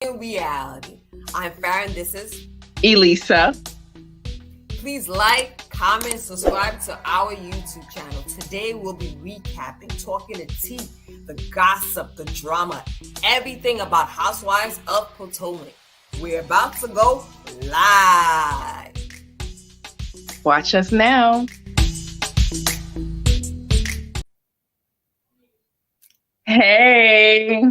In reality, I'm Farron. This is Elisa. Please like, comment, subscribe to our YouTube channel. Today we'll be recapping, talking the tea, the gossip, the drama, everything about Housewives of Potomac. We're about to go live. Watch us now. Hey,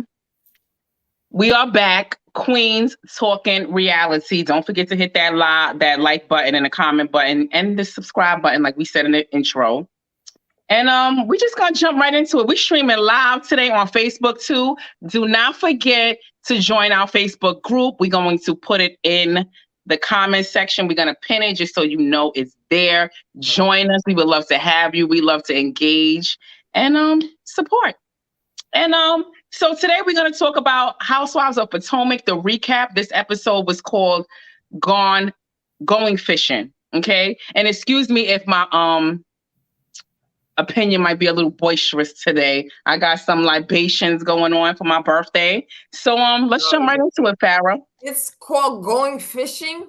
we are back. Queens talking reality. Don't forget to hit that like button and the comment button and the subscribe button, like we said in the intro. And we just gonna jump right into it. We're streaming live today on Facebook too. Do not forget to join our Facebook group. We're going to put it in the comment section. We're gonna pin it just so you know it's there. Join us. We would love to have you. We love to engage and support. And so today we're going to talk about Housewives of Potomac, the recap. This episode was called Going Fishing. Okay. And excuse me if my opinion might be a little boisterous today. I got some libations going on for my birthday. So let's jump right into it, Farrah. It's called Going Fishing.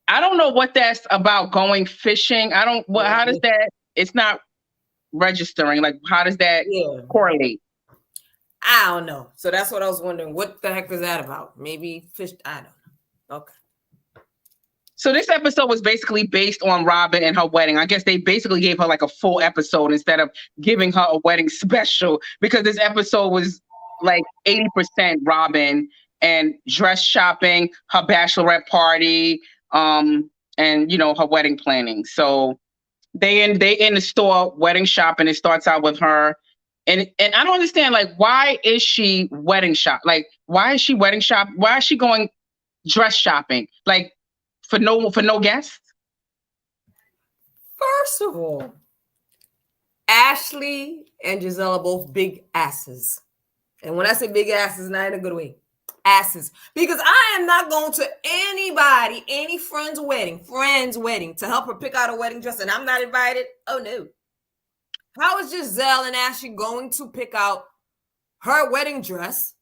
I don't know what that's about, going fishing. How does that, it's not registering. Like, how does that correlate? I don't know. So that's what I was wondering. What the heck is that about? Maybe fish. I don't know. Okay. So this episode was basically based on Robyn and her wedding. I guess they basically gave her like a full episode instead of giving her a wedding special, because this episode was like 80% Robyn and dress shopping, her bachelorette party, and her wedding planning. So they in the store wedding shopping. It starts out with her. And I don't understand, like, why is she wedding shop? Like, why is she wedding shop? Why is she going dress shopping? Like, for no guests? First of all, Ashley and Giselle are both big asses. And when I say big asses, not in a good way. Asses. Because I am not going to any friend's wedding to help her pick out a wedding dress, and I'm not invited. Oh, no. How is Giselle and Ashley going to pick out her wedding dress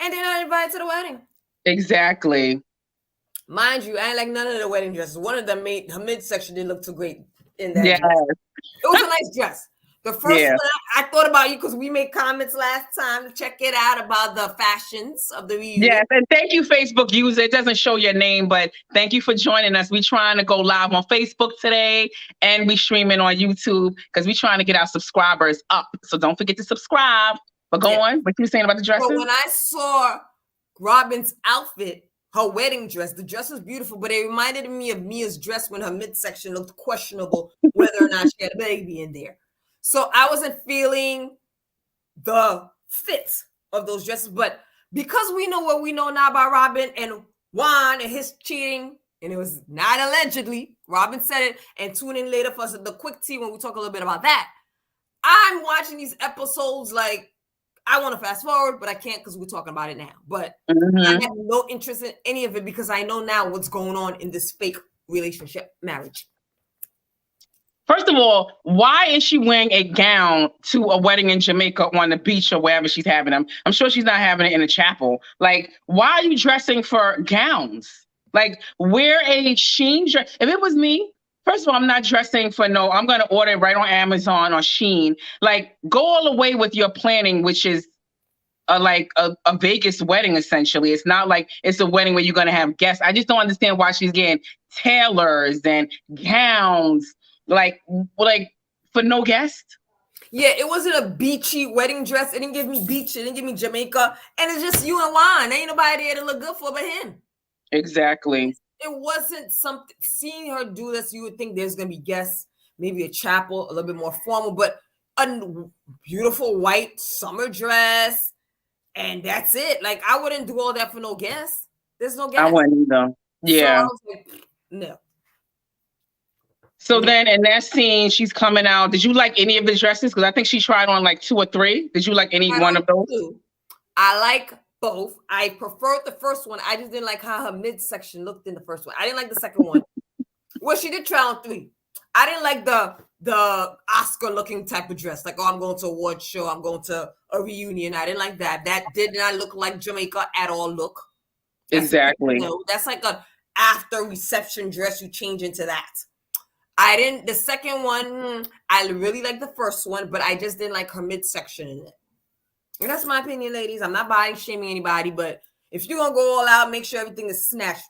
and they're not invited to the wedding? Exactly. Mind you, I ain't like none of the wedding dresses. One of them made her midsection didn't look too great in that dress. It was a nice dress. The first one, I thought about you because we made comments last time to check it out about the fashions of the reunion. Yes, and thank you, Facebook user. It doesn't show your name, but thank you for joining us. We're trying to go live on Facebook today, and we streaming on YouTube because we're trying to get our subscribers up. So don't forget to subscribe. But go on. What you were saying about the dresses? But when I saw Robyn's outfit, her wedding dress, the dress was beautiful, but it reminded me of Mia's dress when her midsection looked questionable, whether or not she had a baby in there. So I wasn't feeling the fit of those dresses. But because we know what we know now about Robyn and Juan and his cheating, and it was not allegedly, Robyn said it, and tune in later for the quick tea when we talk a little bit about that. I'm watching these episodes like I want to fast forward, but I can't because we're talking about it now. But I have no interest in any of it because I know now what's going on in this fake relationship marriage. First of all, why is she wearing a gown to a wedding in Jamaica on the beach or wherever she's having them? I'm sure she's not having it in a chapel. Like, why are you dressing for gowns? Like, wear a Shein dress. If it was me, first of all, I'm not dressing for I'm going to order it right on Amazon or Shein. Like, go all the way with your planning, which is a Vegas wedding, essentially. It's not like it's a wedding where you're going to have guests. I just don't understand why she's getting tailors and gowns. Like for no guest? Yeah, it wasn't a beachy wedding dress. It didn't give me beach. It didn't give me Jamaica. And it's just you and Juan. Ain't nobody there to look good for but him. Exactly. It wasn't something. Seeing her do this, you would think there's going to be guests, maybe a chapel, a little bit more formal, but a beautiful white summer dress. And that's it. Like, I wouldn't do all that for no guests. There's no guests. I wouldn't either. Yeah. So I was like, no. So then in that scene, she's coming out. Did you like any of the dresses? Because I think she tried on like 2 or 3. Did you like any one of those? I like both. I preferred the first one. I just didn't like how her midsection looked in the first one. I didn't like the second one. Well, she did try on 3. I didn't like the Oscar looking type of dress. Like, oh, I'm going to an award show. I'm going to a reunion. I didn't like that. That did not look like Jamaica at all. Look. Exactly. That's like a after reception dress. You change into that. I didn't. The second one, I really like the first one, but I just didn't like her midsection in it. And that's my opinion, ladies. I'm not body shaming anybody, but if you're gonna go all out, make sure everything is snatched.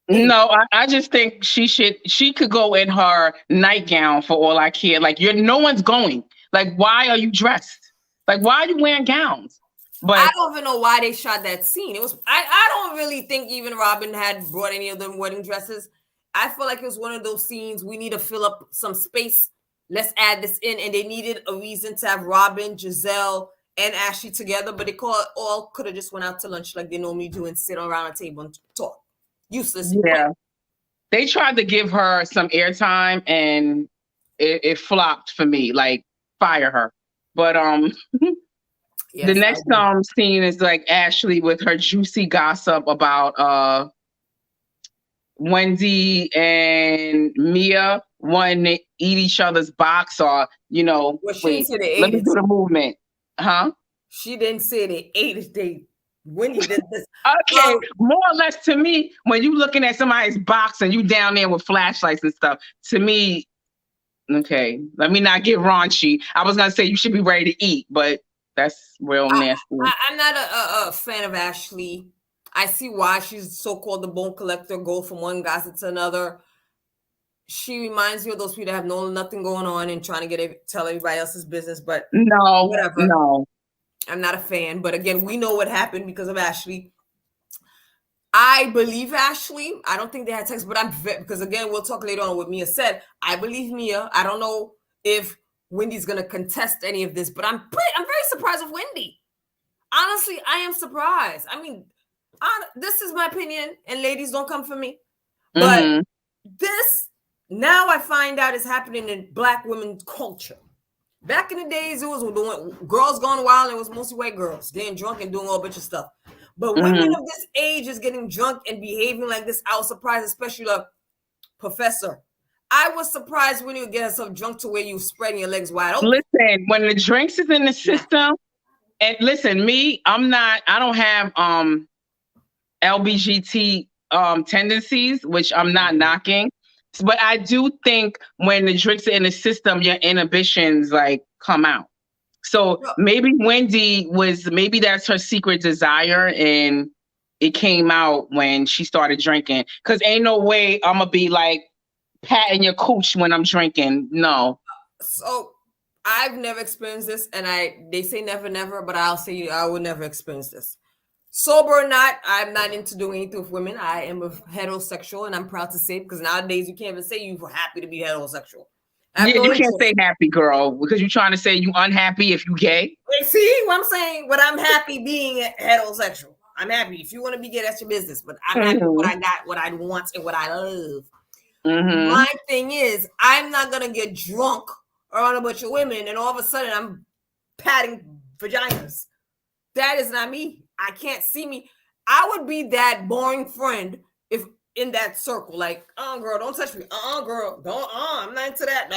No, I just think she could go in her nightgown for all I care. Like no one's going. Like, why are you dressed? Like, why are you wearing gowns? But I don't even know why they shot that scene. It was I don't really think even Robyn had brought any of them wedding dresses. I feel like it was one of those scenes we need to fill up some space. Let's add this in, and they needed a reason to have Robyn, Giselle, and Ashley together, but they all could have just went out to lunch like they normally do and sit around a table and talk. Useless. Yeah, they tried to give her some airtime, and it flopped for me. Like, fire her. But yes, the next scene is like Ashley with her juicy gossip about Wendy and Mia wanting to eat each other's box, or well, wait, let me do the movement, huh? She didn't say they ate it. They Wendy did this. Okay, more or less to me, when you looking at somebody's box and you down there with flashlights and stuff, to me, okay, let me not get raunchy. I was gonna say you should be ready to eat, but that's real nasty. I'm not a fan of Ashley. I see why she's so-called the bone collector, go from one gossip to another. She reminds me of those people that have nothing going on and trying to tell everybody else's business, but whatever. No. I'm not a fan, but again, we know what happened because of Ashley. I believe Ashley. I don't think they had sex, but because again, we'll talk later on what Mia said. I believe Mia. I don't know if Wendy's gonna contest any of this, but I'm very surprised with Wendy. Honestly, I am surprised. I mean, this is my opinion, and ladies, don't come for me. But this now I find out is happening in Black women's culture. Back in the days, it was girls gone wild. It was mostly white girls getting drunk and doing all a bunch of stuff. But women of this age is getting drunk and behaving like this. I was surprised, especially the professor. I was surprised when you get herself drunk to where you spreading your legs wide open. Listen, when the drinks is in the system, and listen, I don't have LBGT tendencies, which I'm not knocking. But I do think when the drinks are in the system, your inhibitions like come out. So maybe maybe that's her secret desire, and it came out when she started drinking. Because ain't no way I'm gonna be like patting your cooch when I'm drinking. No. So I've never experienced this, and they say never, never, but I'll say I will never experience this. Sober or not, I'm not into doing anything with women. I am a heterosexual, and I'm proud to say it, because nowadays you can't even say you're happy to be heterosexual. You can't say happy, girl, because you're trying to say you unhappy if you gay. See what I'm saying? But I'm happy being heterosexual. I'm happy. If you want to be gay, that's your business. But I'm happy with what I got, what I want, and what I love. My thing is, I'm not going to get drunk around a bunch of women, and all of a sudden I'm patting vaginas. That is not me. I can't see me. I would be that boring friend if in that circle, like, girl, don't touch me. Girl, don't. I'm not into that.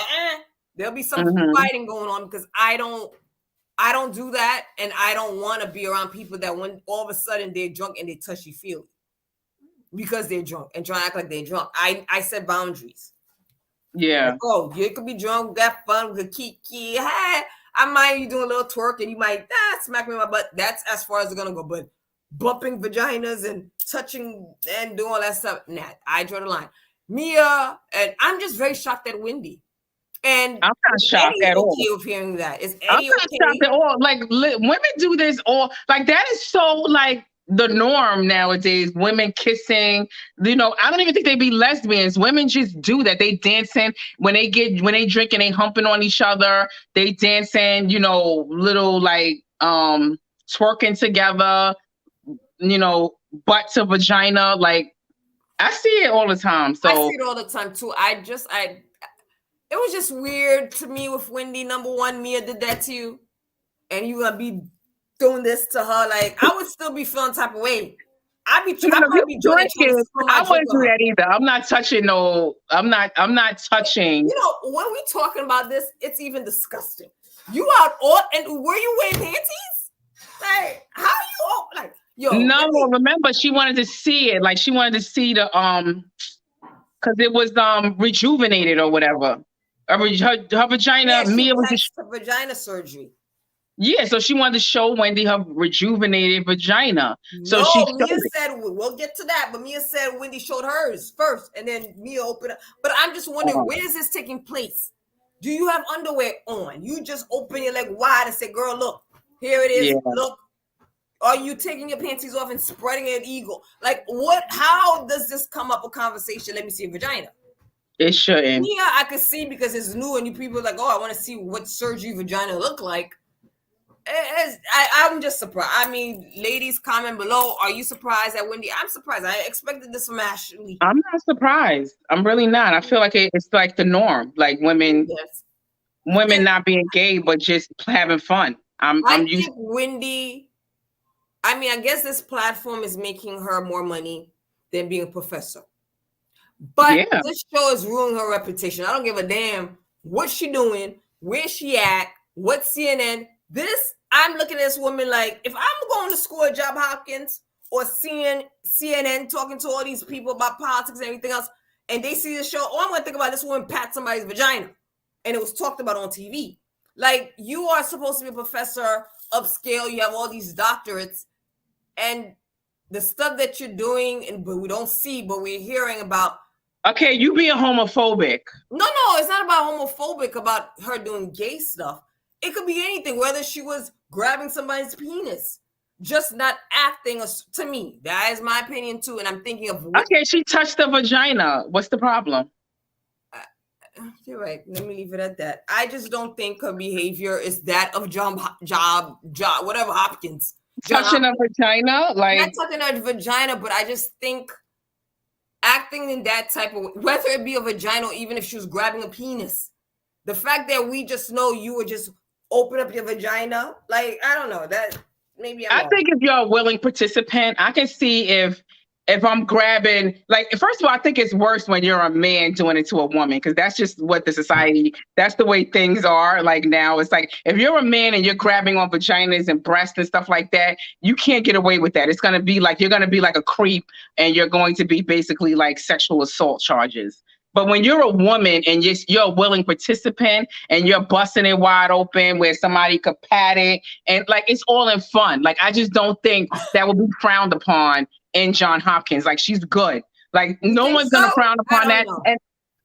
There'll be some fighting going on because I don't do that, and I don't want to be around people that when all of a sudden they're drunk and they touchy feely because they're drunk and try to act like they're drunk. I set boundaries. Yeah. Like, you could be drunk, got fun, good kiki. Hey, I might be doing a little twerk and you might smack me in my butt. That's as far as it's gonna go. But bumping vaginas and touching and doing all that stuff, nah, I draw the line. Mia, and I'm just very shocked at Wendy. And I'm not shocked at all. Of hearing that. Is I'm not shocked at all. Like women do this all. Like that is so like the norm nowadays. Women kissing. I don't even think they be lesbians. Women just do that. They dancing when they drinking. They humping on each other. They dancing. Little like twerking together. Butt to vagina. Like I see it all the time. So I see it all the time too. It was just weird to me with Wendy. Number one, Mia did that to you, and you gonna be doing this to her. Like I would still be feeling type of way. I might be drinking. I wouldn't do that either. I'm not touching. No, I'm not touching. When we talking about this, it's even disgusting. You out all and were you wearing panties? Like how you all like? Yo, No, let me. remember she wanted to see it. Like she wanted to see the because it was rejuvenated or whatever. Her Yeah, vagina, she Mia was had just vagina surgery. yeah, so she wanted to show Wendy her rejuvenated vagina. So she No, Mia showed it. said we'll get to that, but Mia said Wendy showed hers first, and then Mia opened up. But I'm just wondering, Oh, where is this taking place? Do you have underwear on? You just open your leg wide and say, "Girl, look, here it is. yeah, Look." Are you taking your panties off and spreading an eagle? Like what? How does this come up a conversation? Let me see a vagina. it shouldn't. Yeah, I could see because it's new and you people are like, oh, I want to see what surgery vagina look like. I'm just surprised. I mean, ladies, comment below. Are you surprised at Wendy? I'm surprised. I expected this from Ashley. I'm not surprised. I'm really not. I feel like it's like the norm. Like Yes. women And not being gay, but just having fun. I I'm used. think Wendy, I mean, I guess this platform is making her more money than being a professor. But Yeah. this show is ruining her reputation. I don't give a damn what she doing, where she at, what CNN. This, I'm looking at this woman like, if I'm going to school at Johns Hopkins or seeing CNN talking to all these people about politics and everything else, and they see the show, oh, I'm going to think about this woman pat somebody's vagina. And it was talked about on TV. Like, you are supposed to be a professor, upscale, you have all these doctorates, and the stuff that you're doing, and but we don't see, but we're hearing about. Okay, you being homophobic. No, it's not about homophobic, about her doing gay stuff. It could be anything, whether she was grabbing somebody's penis, just not acting. To me, that is my opinion too. And I'm thinking of what. Okay, she touched the vagina. What's the problem? You're right. Let me leave it at that. I just don't think her behavior is that of John, whatever Hopkins. Touching a vagina, like not touching her vagina, but I just think acting in that type of way, whether it be a vagina or even if she was grabbing a penis, the fact that we just know you would just open up your vagina, like I don't know that maybe I think if you're a willing participant, I can see if I'm grabbing, like, first of all, I think it's worse when you're a man doing it to a woman, because that's just what the society, that's the way things are. Like now, it's like, if you're a man and you're grabbing on vaginas and breasts and stuff like that, you can't get away with that. It's going to be like, you're going to be like a creep and you're going to be basically like sexual assault charges. But when you're a woman and you're a willing participant and you're busting it wide open where somebody could pat it and like, it's all in fun. Like, I just don't think that would be frowned upon in Johns Hopkins. Like, she's good. Like, no one's going to frown upon that.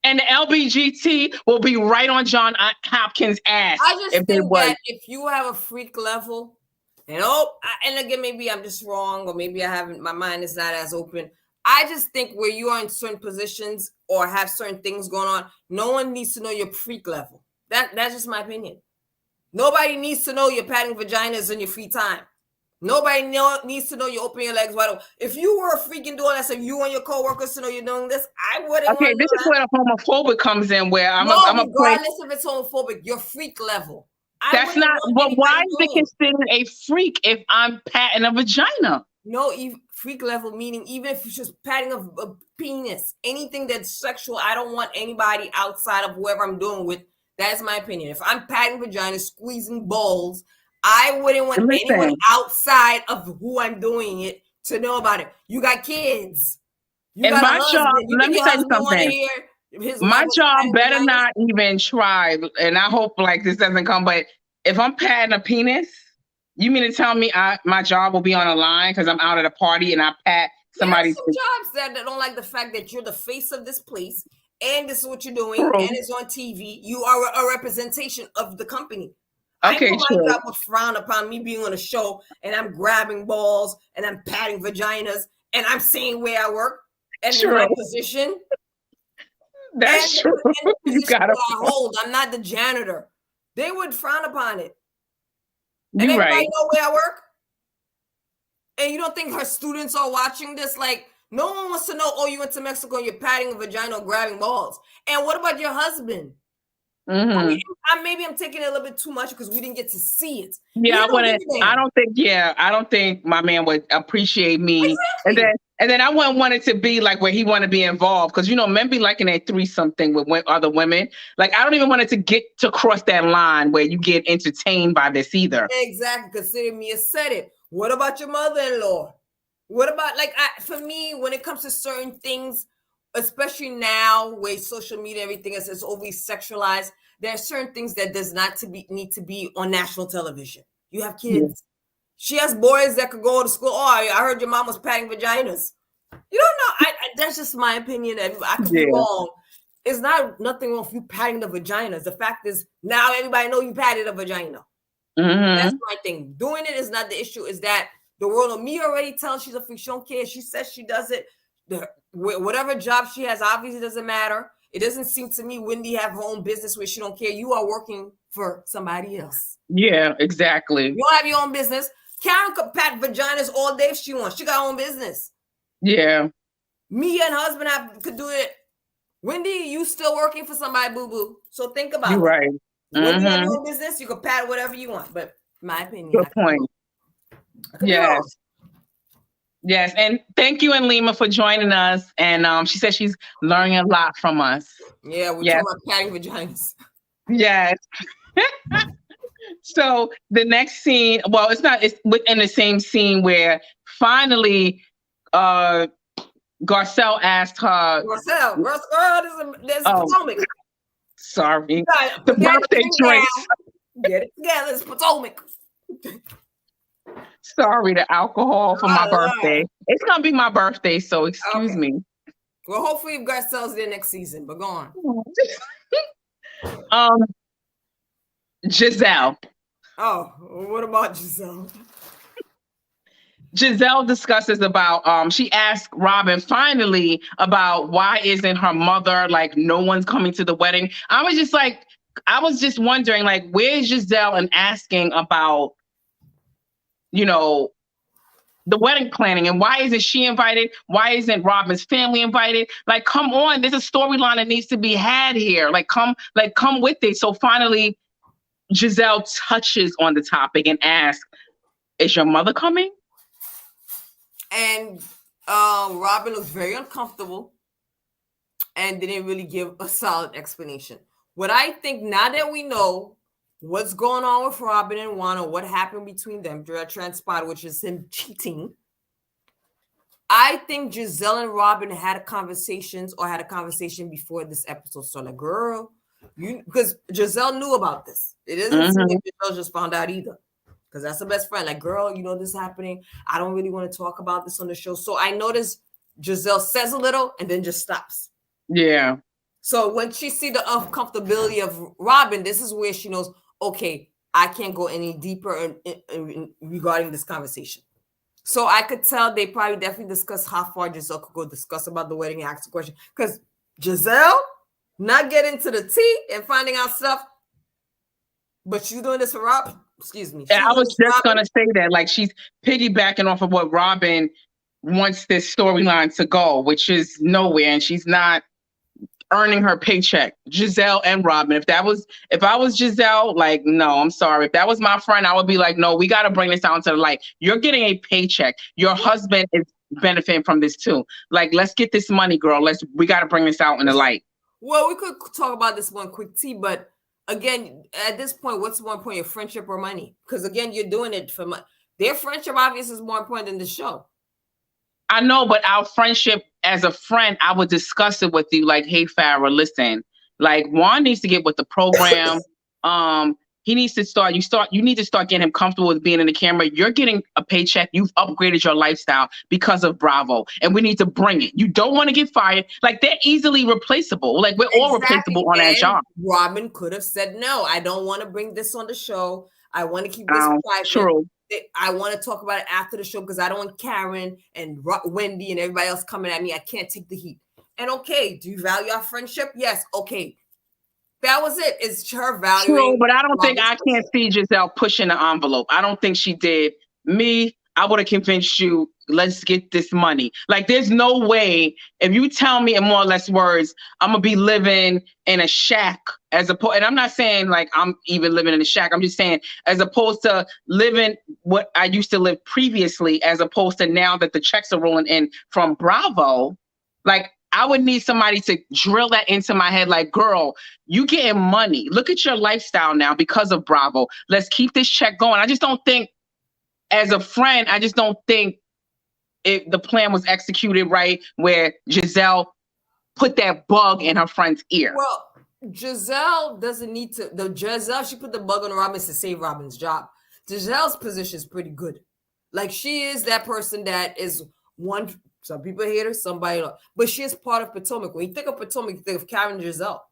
And the LBGT will be right on Johns Hopkins' ass. I just think that if you have a freak level, and again, maybe I'm just wrong, or maybe I haven't, my mind is not as open. I just think where you are in certain positions or have certain things going on, no one needs to know your freak level. That's just my opinion. Nobody needs to know you're patting vaginas in your free time. Nobody needs to know you open your legs wide open. If you were a freaking doing that, so you and your coworkers to know you're doing this, I wouldn't. Okay, this is where the homophobic comes in. Where regardless if it's homophobic, your freak level. That's not. But why is it considered a freak if I'm patting a vagina? No, freak level meaning even if you're just patting a penis, anything that's sexual, I don't want anybody outside of whoever I'm doing with. That's my opinion. If I'm patting vagina, squeezing balls, I wouldn't want anyone outside of who I'm doing it to know about it. You got kids. You got my job, let me tell you something. My job better not even try, and I hope like this doesn't come, but if I'm patting a penis, you mean to tell me my job will be on the line because I'm out at a party and I pat somebody's? There are some jobs that don't like the fact that you're the face of this place and this is what you're doing and it's on TV. You are a representation of the company. Okay, I know my job would frown upon me being on a show and I'm grabbing balls and I'm patting vaginas and I'm saying where I work and in my position. That's true. You gotta hold. I'm not the janitor. They would frown upon it. And everybody know where I work? And you don't think her students are watching this? Like, no one wants to know, oh, you went to Mexico and you're patting a vagina or grabbing balls. And what about your husband? Mm-hmm. I mean, maybe I'm taking it a little bit too much because we didn't get to see it. Yeah, I don't think my man would appreciate me. Exactly. And then I wouldn't want it to be like where he want to be involved. Because, you know, men be liking a threesome thing with other women. Like, I don't even want it to get to cross that line where you get entertained by this either. Exactly. Consider me a said it. What about your mother-in-law? What about like for me, when it comes to certain things, especially now where social media everything is always sexualized, there are certain things that does not to be need to be on national television. You have kids. Yeah. She has boys that could go to school. Oh, I heard your mom was patting vaginas. You don't know. That's just my opinion. I could be wrong. It's not nothing wrong with you patting the vaginas. The fact is now everybody know you patted a vagina. Mm-hmm. That's my thing. Doing it is not the issue. Is that the world of me already tells she's a freak. She don't care. She says she does it. Whatever job she has obviously doesn't matter. It doesn't seem to me Wendy have her own business where she don't care. You are working for somebody else. Yeah, exactly. You don't have your own business. Karen could pat vaginas all day if she wants. She got her own business. Yeah. Me and husband could do it. Wendy, you still working for somebody, boo-boo. So think about it. You're right. When you have your own business, you can pat whatever you want. But my opinion. Good point. Yes. Yes. And thank you, Lima, for joining us. And she said she's learning a lot from us. Yeah, we're talking about patting vaginas. Yes. So the next scene, well, it's within the same scene where finally Garcelle asked her. Girl, there's Potomac. Sorry. The birthday drinks. Get it together. It's Potomac. Sorry, the alcohol for my birthday. It's going to be my birthday, so excuse me. Well, hopefully Garcelle's there next season, but go on. Giselle. Oh, what about Giselle? Giselle discusses about, she asked Robyn finally about why isn't her mother, like no one's coming to the wedding. I was just wondering, like, where's Giselle and asking about, the wedding planning and why isn't she invited? Why isn't Robyn's family invited? Like, come on, there's a storyline that needs to be had here. Come with it. So finally, Giselle touches on the topic and asks, is your mother coming? And Robyn was very uncomfortable and didn't really give a solid explanation. What I think, now that we know what's going on with Robyn and Juan, or what happened between them, that transpired, which is him cheating, I think Giselle and Robyn had a conversation before this episode. So, like, girl, because Giselle knew about this. It isn't seem like Giselle just found out either. Because that's the best friend. Like, girl, this is happening. I don't really want to talk about this on the show. So I noticed Giselle says a little and then just stops. Yeah. So when she see the uncomfortability of Robyn, this is where she knows, okay, I can't go any deeper in regarding this conversation. So I could tell they probably definitely discuss how far Giselle could go discuss about the wedding and ask the question. Because Giselle not getting to the tea and finding out stuff, but she's doing this for Rob. Excuse me. I was just going to say that, like, she's piggybacking off of what Robyn wants this storyline to go, which is nowhere, and she's not earning her paycheck. Giselle and Robyn. If I was Giselle, like, no, I'm sorry. If that was my friend, I would be like, no, we got to bring this out into the light. You're getting a paycheck. Your husband is benefiting from this too. Like, let's get this money, girl. We got to bring this out in the light. Well, we could talk about this one quick tea, but again, at this point, what's more important, your friendship or money? Because again, you're doing it for money. Their friendship obviously is more important than the show. I know, but our friendship as a friend, I would discuss it with you. Like, hey, Farrah, listen, like, Juan needs to get with the program. He needs to you need to start getting him comfortable with being in the camera. You're getting a paycheck. You've upgraded your lifestyle because of Bravo. And we need to bring it. You don't want to get fired. Like, they're easily replaceable. Like, we're all replaceable on that job. Robyn could have said, no, I don't want to bring this on the show. I want to keep this private. True. I want to talk about it after the show because I don't want Karen and Wendy and everybody else coming at me. I can't take the heat. And okay, do you value our friendship? Yes. Okay. That was it. It's her value. True, but I don't think I can't see Giselle pushing the envelope. I don't think she did. Me, I would have convinced you, let's get this money. Like, there's no way, if you tell me in more or less words, I'm going to be living in a shack and I'm not saying like I'm even living in a shack. I'm just saying as opposed to living what I used to live previously, as opposed to now that the checks are rolling in from Bravo, like, I would need somebody to drill that into my head. Like, girl, you getting money. Look at your lifestyle now because of Bravo. Let's keep this check going. I just don't think, as a friend, I just don't think the plan was executed right, where Giselle put that bug in her friend's ear. Well, Giselle doesn't need to. She put the bug on Robyn to save Robyn's job. Giselle's position is pretty good. Like, she is that person that is one. Some people hate her, somebody don't. But she is part of Potomac. When you think of Potomac, you think of Karen and Giselle.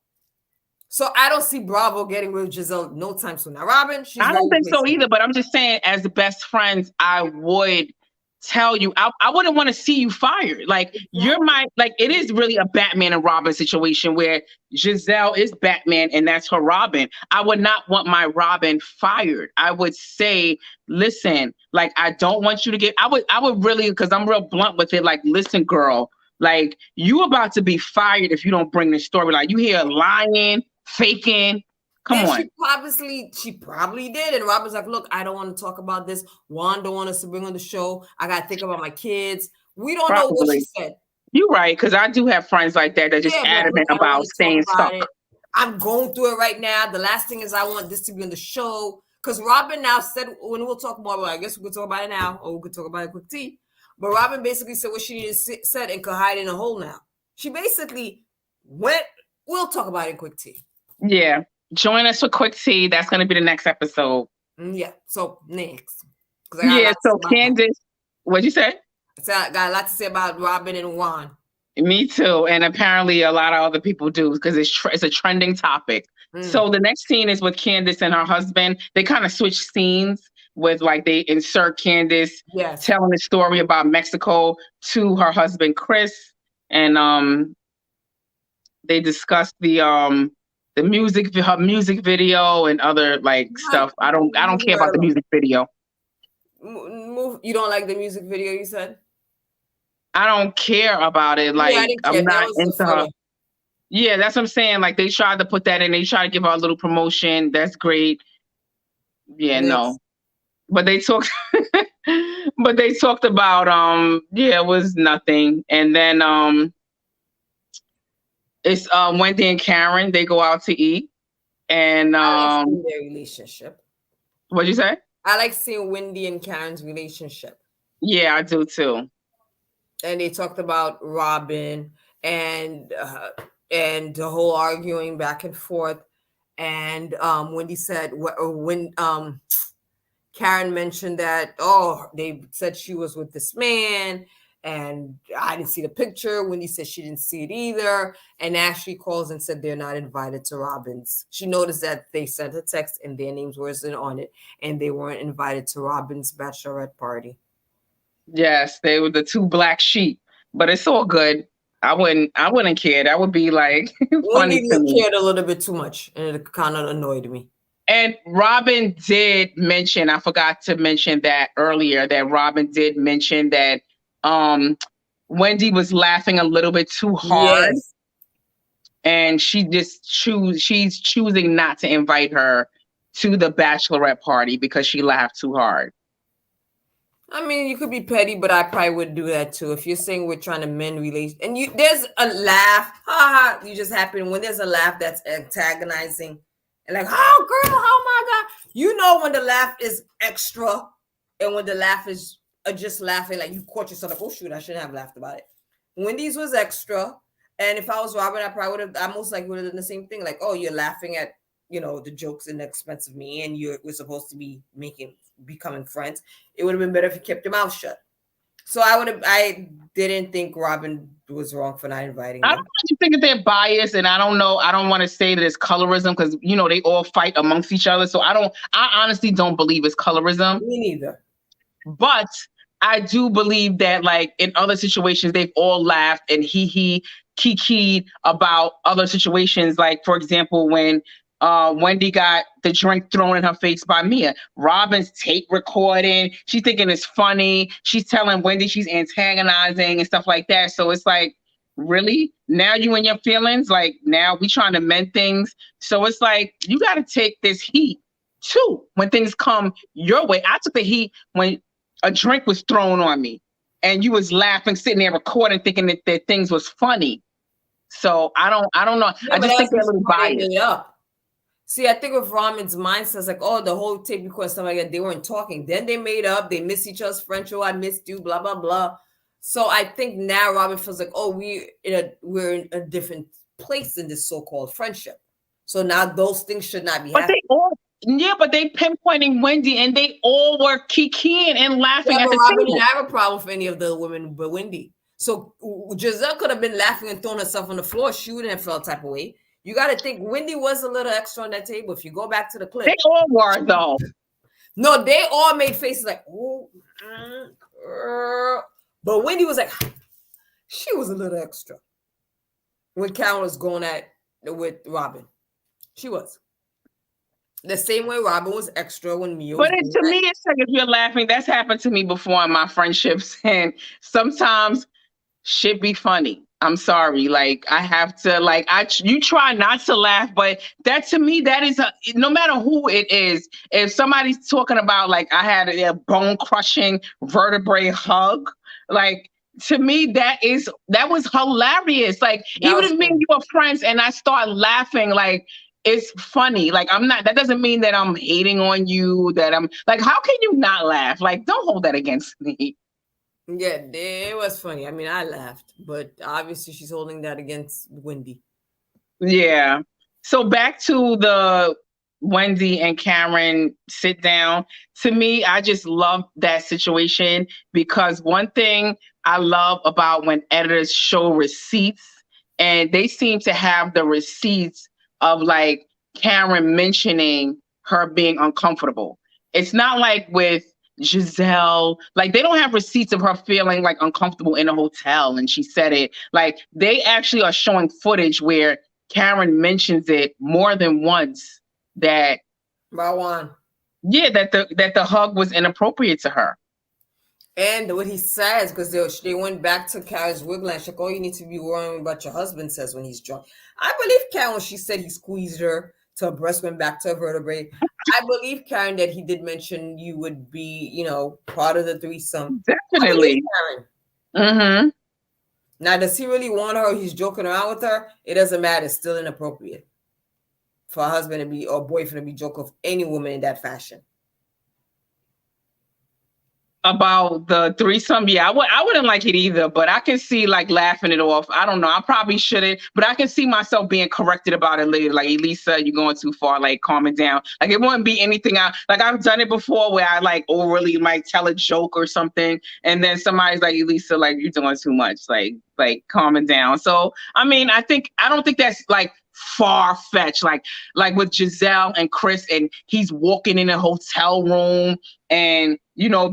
So I don't see Bravo getting rid of Giselle no time soon. Now, Robyn, I don't think so either, but I'm just saying, as the best friends, I would tell you, I wouldn't want to see you fired. Like, it is really a Batman and Robin situation where Giselle is Batman and that's her Robin. I would not want my Robin fired. I would say, listen, like, I don't want you to get, I would really, because I'm real blunt with it, like, listen, girl, like, you about to be fired if you don't bring this story. Like, you here lying, faking. Come on. She probably did. And Robyn's like, look, I don't want to talk about this. Juan don't want us to bring on the show. I got to think about my kids. We don't know what she said. You're right, because I do have friends like that just adamant about staying stuck. I'm going through it right now. The last thing is I want this to be on the show. Because Robyn now said, when we'll talk more about it, I guess we could talk about it now, or we could talk about it quick tea. But Robyn basically said what she needed said and could hide in a hole now. She basically went, we'll talk about it in quick tea. Yeah. Join us for quick tea. That's going to be the next episode. Yeah. So next. Yeah. So Candace, what'd you say? I got a lot to say about Robyn and Juan. Me too. And apparently a lot of other people do, because it's a trending topic. So the next scene is with Candace and her husband. They kind of switch scenes with, like, they insert Candace telling the story about Mexico to her husband, Chris. And they discuss her music video and other, like, stuff. I don't care about the music video. You don't like the music video, you said? I don't care about it. Like, I'm not into her. Yeah, that's what I'm saying. Like, they tried to put that in. They tried to give her a little promotion. That's great. Yeah, no. But they talked about it was nothing. And then it's Wendy and Karen. They go out to eat. And I like seeing their relationship. What'd you say? I like seeing Wendy and Karen's relationship. Yeah, I do too. And they talked about Robyn and the whole arguing back and forth. And Wendy said, when Karen mentioned that, they said she was with this man, and I didn't see the picture. Wendy said she didn't see it either. And Ashley calls and said they're not invited to Robyn's. She noticed that they sent a text and their names wasn't on it, and they weren't invited to Robyn's bachelorette party. Yes, they were the two black sheep, but it's all good. I wouldn't care. That would be like funny to me. Cared a little bit too much, and it kind of annoyed me. And Robyn did mention, I forgot to mention that earlier, that Robyn did mention that Wendy was laughing a little bit too hard. Yes. And she's choosing not to invite her to the bachelorette party because she laughed too hard. I mean, you could be petty, but I probably would do that too. If you're saying we're trying to mend relations, and there's a laugh, you just happen when there's a laugh that's antagonizing, and like, oh girl, oh my God, you know when the laugh is extra, and when the laugh is just laughing, like you caught yourself like, oh shoot, I shouldn't have laughed about it. Wendy's was extra, and if I was Robyn, I most likely would have done the same thing. Like, oh, you're laughing at the jokes and the expense of me, and we're supposed to be becoming friends. It would have been better if you kept your mouth shut. So I didn't think Robyn was wrong for not inviting them. I don't think that they're biased, and I don't know. I don't want to say that it's colorism because they all fight amongst each other. So I honestly don't believe it's colorism. Me neither. But I do believe that, like, in other situations, they've all laughed and kikied about other situations. Like, for example, when Wendy got the drink thrown in her face by Mia. Robyn's tape recording. She's thinking it's funny. She's telling Wendy she's antagonizing and stuff like that. So it's like, really? Now you in your feelings? Like, now we trying to mend things? So it's like, you got to take this heat too when things come your way. I took the heat when a drink was thrown on me and you was laughing, sitting there recording, thinking that things was funny. So I don't know. Yeah, I just think they're a little biased. See, I think with Robyn's mindset, it's like, oh, the whole tape record, stuff like that, they weren't talking. Then they made up. They missed each other's French. Oh, I missed you, blah, blah, blah. So I think now Robyn feels like, oh, we're in a different place in this so-called friendship. So now those things should not be But happening. but they pinpointing Wendy, and they all were kikiing and laughing Yeah, at but the Robyn table. didn't have a problem with any of the women but Wendy. So Giselle could have been laughing and throwing herself on the floor. She wouldn't have felt type of way. You got to think Wendy was a little extra on that table. If you go back to the clip, They all were though. no, they all made faces like, oh, but Wendy was like, she was a little extra when Karen was going at with Robyn. She was the same way Robyn was extra when Mia was. But to me, it's like if you're laughing, that's happened to me before in my friendships, and sometimes shit be funny. I'm sorry, like I have to, like you try not to laugh, but that to me, that is no matter who it is. If somebody's talking about like I had a bone crushing vertebrae hug, like to me that was hilarious. Like even if me and you are friends and I start laughing, like it's funny. Like that doesn't mean that I'm hating on you, that I'm like, how can you not laugh? Like don't hold that against me. Yeah, it was funny. I mean, I laughed, but obviously she's holding that against Wendy. Yeah. So back to the Wendy and Karen sit down. To me, I just love that situation because one thing I love about when editors show receipts, and they seem to have the receipts of like Karen mentioning her being uncomfortable. It's not like with Giselle, like they don't have receipts of her feeling like uncomfortable in a hotel and she said it. Like they actually are showing footage where Karen mentions it more than once that About Juan. Yeah, that the hug was inappropriate to her. And what he says, because they went back to Karen's wiggle she's like, oh, you need to be worrying about your husband says when he's drunk. I believe Karen when she said he squeezed her till her breast went back to her vertebrae. I believe Karen that he did mention you would be, part of the threesome. Definitely. Karen. Mm-hmm. Now, does he really want her? He's joking around with her. It doesn't matter. It's still inappropriate for a husband to be or boyfriend to be joking with any woman in that fashion. About the threesome, yeah, I wouldn't like it either, but I can see like laughing it off. I don't know, I probably shouldn't, but I can see myself being corrected about it later. Like, Elisa, you're going too far, like calm it down. Like it wouldn't be anything like I've done it before where I like overly like tell a joke or something, and then somebody's like, Elisa, like you're doing too much, like calm it down. So I mean, I don't think that's like far-fetched, like with Giselle and Chris, and he's walking in a hotel room and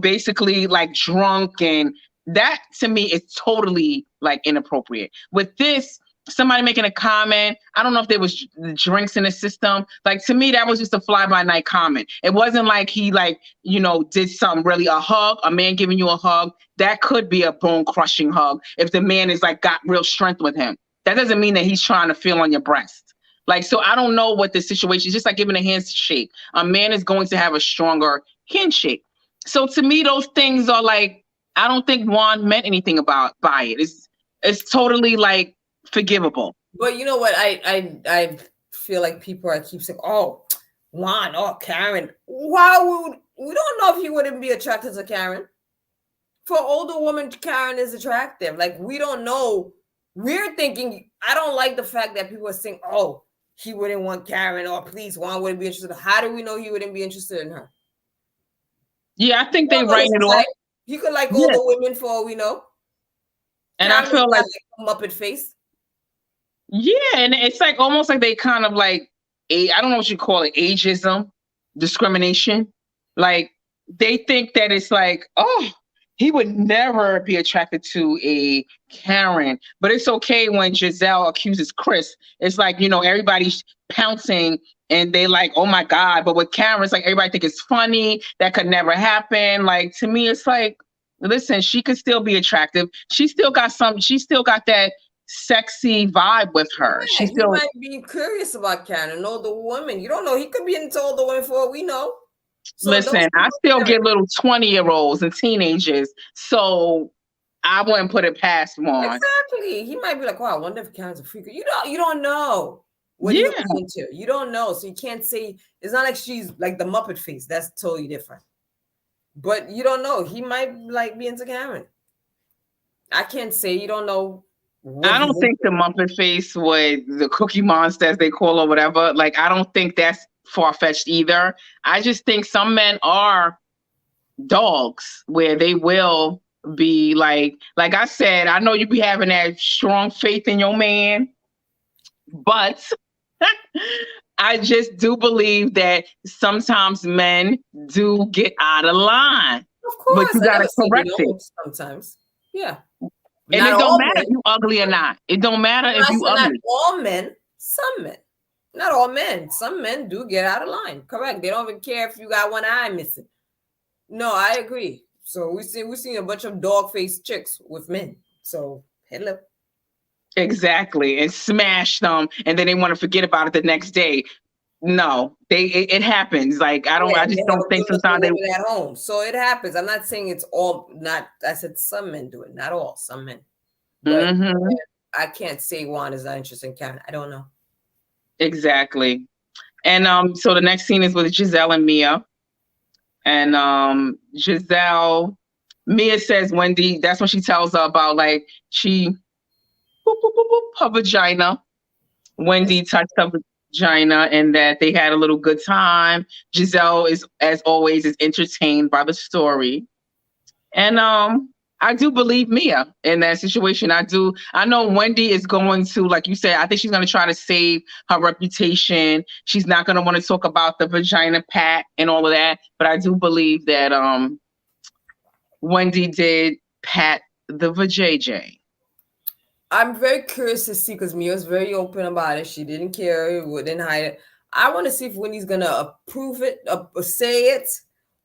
basically like drunk, and that to me is totally like inappropriate. With this, somebody making a comment, I don't know if there was drinks in the system, like to me that was just a fly-by-night comment. It wasn't like he did something really. A hug, a man giving you a hug, that could be a bone-crushing hug if the man is like got real strength with him. That doesn't mean that he's trying to feel on your breast. Like, so I don't know what the situation is. Just like giving a handshake, a man is going to have a stronger handshake. So to me, those things are like, I don't think Juan meant anything by it. It's totally like forgivable. But you know what? I feel like people keep saying, oh, Juan, oh, Karen. Why we don't know if he wouldn't be attracted to Karen. For older woman, Karen is attractive. Like, we don't know. We're thinking, I don't like the fact that people are saying, oh, he wouldn't want Karen, or please, Juan wouldn't be interested. How do we know he wouldn't be interested in her? Yeah, I think they write it off. He could like older women for all we know. And Karen, I feel like Muppet face. Yeah, and it's like almost like they kind of like, I don't know what you call it, ageism, discrimination. Like they think that it's like, oh, he would never be attracted to a Karen, but it's okay when Giselle accuses Chris. It's like, everybody's pouncing and they like, oh my God. But with Karen, it's like everybody think it's funny. That could never happen. Like to me, it's like, listen, she could still be attractive. She still got that sexy vibe with her. Yeah, he might be curious about Karen, an older woman. You don't know. He could be into older women for all we know. So listen, I still get little 20-year-olds and teenagers, so I wouldn't put it past Juan. Exactly. He might be like, "Wow, I wonder if Karen's a freak." You don't know what you're into. You don't know, so you can't say. It's not like she's like the Muppet face. That's totally different. But you don't know. He might like be into Karen. I can't say. You don't know. I don't think the Muppet face with the Cookie Monster, as they call or whatever, like, I don't think that's far-fetched either. I just think some men are dogs where they will be like I said, I know you be having that strong faith in your man, but I just do believe that sometimes men do get out of line. Of course, but you gotta correct it. Sometimes, yeah. And it don't matter if you ugly or not. It don't matter if you ugly. Not all men, some men. Not all men. Some men do get out of line. Correct. They don't even care if you got one eye missing. No, I agree. So we seen a bunch of dog-faced chicks with men. So hello. Exactly. And smash them, and then they want to forget about it the next day. No, it happens. Like, I just don't think sometimes they at home. So it happens. I'm not saying it's all, not, I said some men do it, not all, some men. But I can't say Juan is not interested in Karen. I don't know. Exactly. And so the next scene is with Giselle and Mia. And Giselle, Mia says Wendy, that's when she tells her about, like, she boop, boop, boop, boop, her vagina. Wendy touched her vagina and that they had a little good time. Giselle is, as always, is entertained by the story. And I do believe Mia in that situation. I know Wendy is going to, like you said, I think she's going to try to save her reputation. She's not going to want to talk about the vagina pat and all of that. But I do believe that Wendy did pat the vajayjay. I'm very curious to see, because Mia's very open about it. She didn't care, wouldn't hide it. I want to see if Wendy's going to approve it, say it,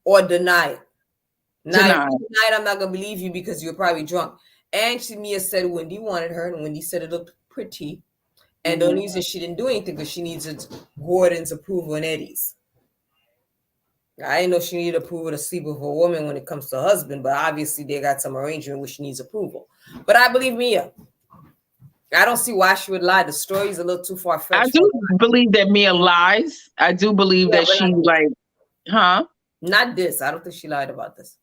or deny it. Now, if you deny it, I'm not going to believe you because you're probably drunk. And Mia said Wendy wanted her, and Wendy said it looked pretty. And the only reason she didn't do anything because she needed Gordon's approval and Eddie's. I didn't know she needed approval to sleep with a woman when it comes to a husband, but obviously they got some arrangement which needs approval. But I believe Mia. I don't see why she would lie. The story's a little too far-fetched. I do believe that Mia lies. I do believe that she, like, Not this. I don't think she lied about this.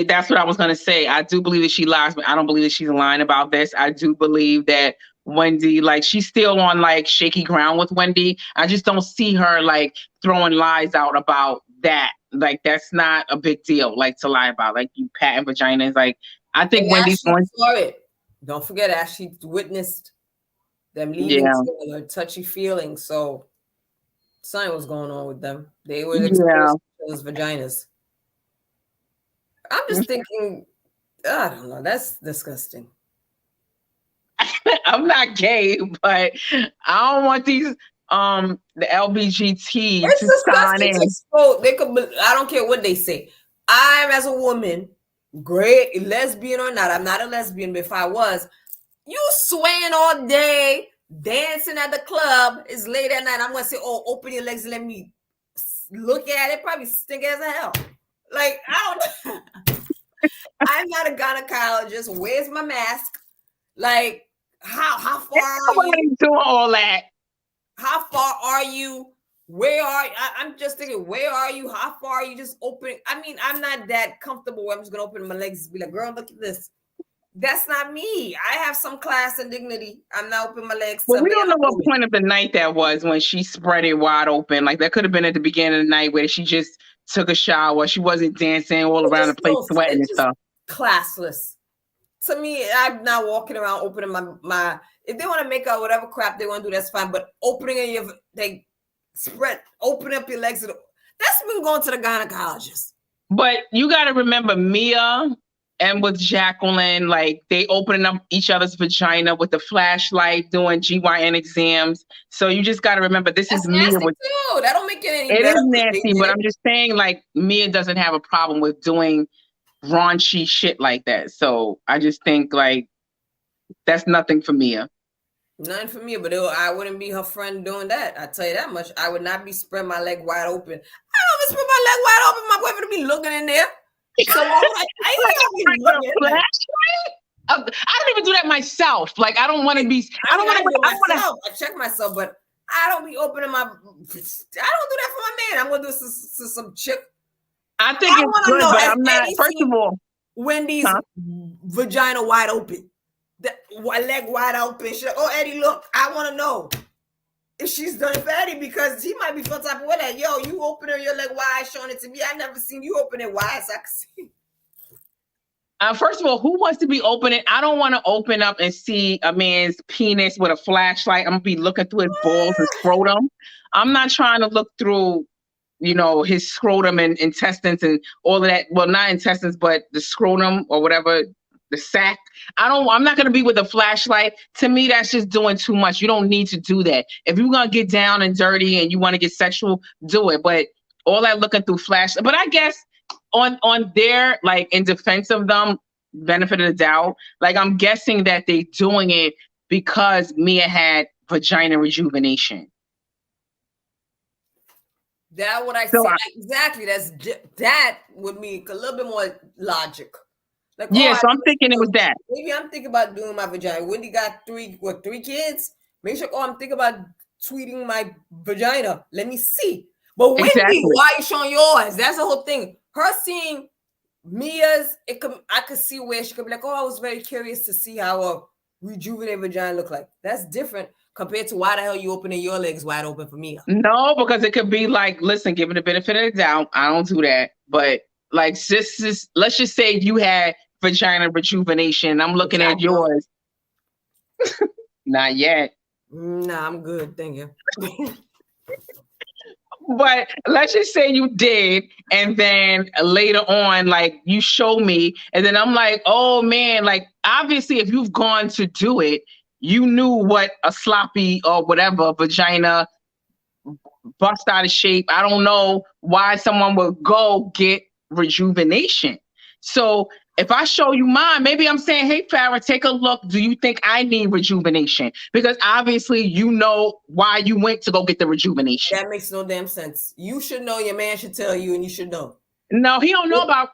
That's what I was going to say. I do believe that she lies, but I don't believe that she's lying about this. I do believe that Wendy, like, she's still on, like, shaky ground with Wendy. I just don't see her, like, throwing lies out about that. Like, that's not a big deal, like, to lie about. Like, you patting vaginas. Like, I think Wendy's going for it. Don't forget, Ashley witnessed them leaving together, touchy feelings. So something was going on with them. They were exposed to those vaginas. I'm just thinking, I don't know. That's disgusting. I'm not gay, but I don't want these the LBGT to sign in. They could. I don't care what they say. I'm, as a woman, great, lesbian or not. I'm not a lesbian, but if I was, you swaying all day, dancing at the club. It's late at night. I'm gonna say, "Oh, open your legs and let me look at it." Probably stink as hell. Like, I don't. I'm not a gynecologist. Where's my mask? Like, how far are you doing all that? How far are you? Where are you? I'm just thinking, where are you? How far are you? Just opening. I mean, I'm not that comfortable where I'm just gonna open my legs and be like, girl, look at this. That's not me. I have some class and dignity. I'm not opening my legs. Well, we don't know what point of the night that was when she spread it wide open. Like, that could have been at the beginning of the night where she just took a shower. She wasn't dancing all around the place, sweating and stuff. Classless. To me, I'm not walking around opening my. If they want to make out whatever crap they want to do, that's fine. But opening open up your legs. That's been going to the gynecologist. But you got to remember, Mia and with Jacqueline, like, they opening up each other's vagina with the flashlight, doing GYN exams. So you just got to remember, this is Mia. Too. That don't make it any better. It is nasty, but I'm just saying, like, Mia doesn't have a problem with doing raunchy shit like that. So I just think, like, that's nothing for Mia. Nothing for me, but I wouldn't be her friend doing that. I tell you that much. I would not be spreading my leg wide open. I don't spread my leg wide open. My boyfriend would be looking in there. So I don't even do that myself. Like, I don't want to be. I check myself, but I don't be opening my. I don't do that for my man. I'm gonna do this to some chick. I think it's good, but I'm not. First of all, Wendy's vagina wide open. leg wide open. She's like, oh, Eddie, look, I want to know if she's done it for Eddie, because he might be feel type of way that, yo, you opening your leg wide, showing it to me. I never seen you open it wide, so I can see. First of all, who wants to be opening? I don't want to open up and see a man's penis with a flashlight. I'm gonna be looking through his balls and scrotum. I'm not trying to look through, his scrotum and intestines and all of that. Well, not intestines, but the scrotum or whatever, the sac. I'm not gonna be with a flashlight. To me, that's just doing too much. You don't need to do that. If you're gonna get down and dirty and you want to get sexual, do it. But all that looking through flash. But I guess on their, like, in defense of them, benefit of the doubt, like, I'm guessing that they doing it because Mia had vagina rejuvenation. That what I see. Exactly. That would make a little bit more logic. Like, yeah, so I'm thinking it was that. Maybe I'm thinking about doing my vagina. Wendy got three kids? Make sure, I'm thinking about tweeting my vagina. Let me see. But Wendy, why are you showing yours? That's the whole thing. Her seeing Mia's, I could see where she could be like, oh, I was very curious to see how a rejuvenated vagina look like. That's different compared to why the hell you opening your legs wide open for Mia. No, because it could be like, listen, give it the benefit of the doubt. I don't do that. But like, let's just say you had vagina rejuvenation. I'm looking at yours. Not yet. Nah, I'm good. Thank you. But let's just say you did, and then later on, like, you show me, and then I'm like, oh man, like, obviously if you've gone to do it, you knew what a sloppy or whatever vagina, bust out of shape. I don't know why someone would go get rejuvenation. So if I show you mine, maybe I'm saying, hey, Farrah, take a look. Do you think I need rejuvenation? Because obviously you know why you went to go get the rejuvenation. That makes no damn sense. You should know. Your man should tell you, and you should know. No, he don't know about.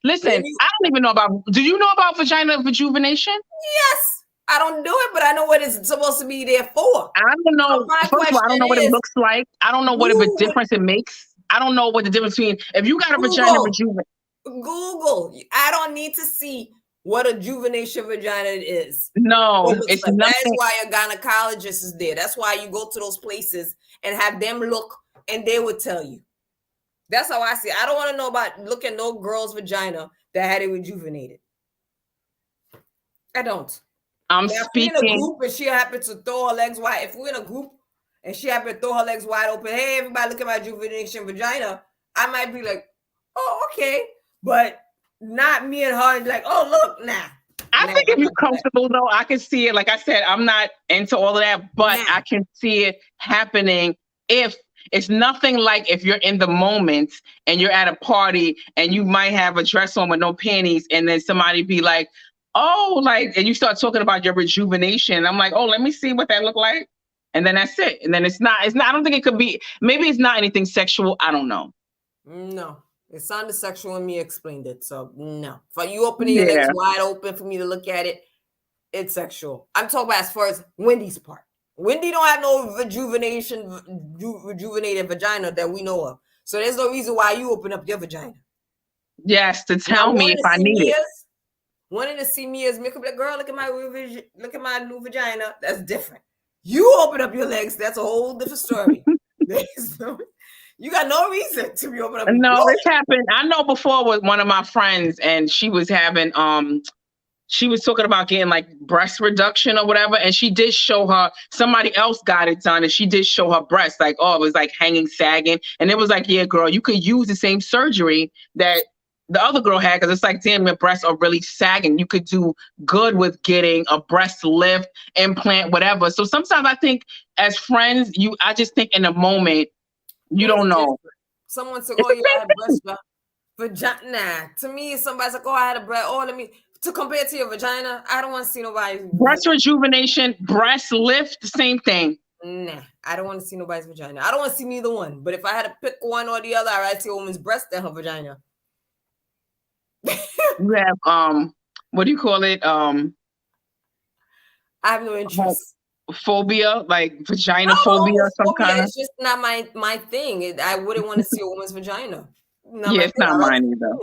Listen, I don't even know about. Do you know about vagina rejuvenation? Yes. I don't do it, but I know what it's supposed to be there for. I don't know. First of all, I don't know what it looks like. I don't know what of a difference it makes. I don't know what the difference between, if you got a vagina rejuvenation. Google. I don't need to see what a rejuvenation vagina is. No, it's nothing. That's why a gynecologist is there. That's why you go to those places and have them look, and they would tell you. That's how I see it. I don't want to know about looking no girl's vagina that had it rejuvenated. I don't. I'm speaking. If we're in a group and she happened to throw her legs wide, if we're in a group and she happened to throw her legs wide open, hey, everybody, look at my rejuvenation vagina, I might be like, oh, okay. But not me and her, like, oh, look, nah. I think if you're comfortable, though, I can see it. Like I said, I'm not into all of that, but I can see it happening if it's nothing like if you're in the moment and you're at a party and you might have a dress on with no panties, and then somebody be like, oh, like, and you start talking about your rejuvenation. I'm like, oh, let me see what that look like. And then that's it. And then it's not, I don't think it could be, maybe it's not anything sexual. I don't know. No. It sounded sexual and me explained it. So no. For you opening your legs wide open for me to look at it, it's sexual. I'm talking about as far as Wendy's part. Wendy don't have no rejuvenated vagina that we know of. So there's no reason why you open up your vagina. Yes, to tell me if I need it. Wanting to see me as make up like, girl, look at my new vagina. That's different. You open up your legs, that's a whole different story. You got no reason to be opening up. No, it's happened. I know before with one of my friends, and she was having she was talking about getting like breast reduction or whatever, and she did show her, somebody else got it done, and she did show her breast, like, oh, it was like hanging, sagging, and it was like, yeah, girl, you could use the same surgery that the other girl had, because it's like, damn, your breasts are really sagging. You could do good with getting a breast lift, implant, whatever. So sometimes I think as friends, I just think in a moment, you don't know. Someone said, oh, you had breast vagina. To me, somebody's like, oh, I had a breast. Oh, to compare to your vagina, I don't want to see nobody. Breast rejuvenation, breast lift, the same thing. Nah, I don't want to see nobody's vagina. I don't want to see neither one. But if I had to pick one or the other, I'd rather see a woman's breast than her vagina. You have, what do you call it? I have no interest. Phobia, like vagina phobia, some kind of. It's just not my thing. I wouldn't want to see a woman's vagina. It's not mine either.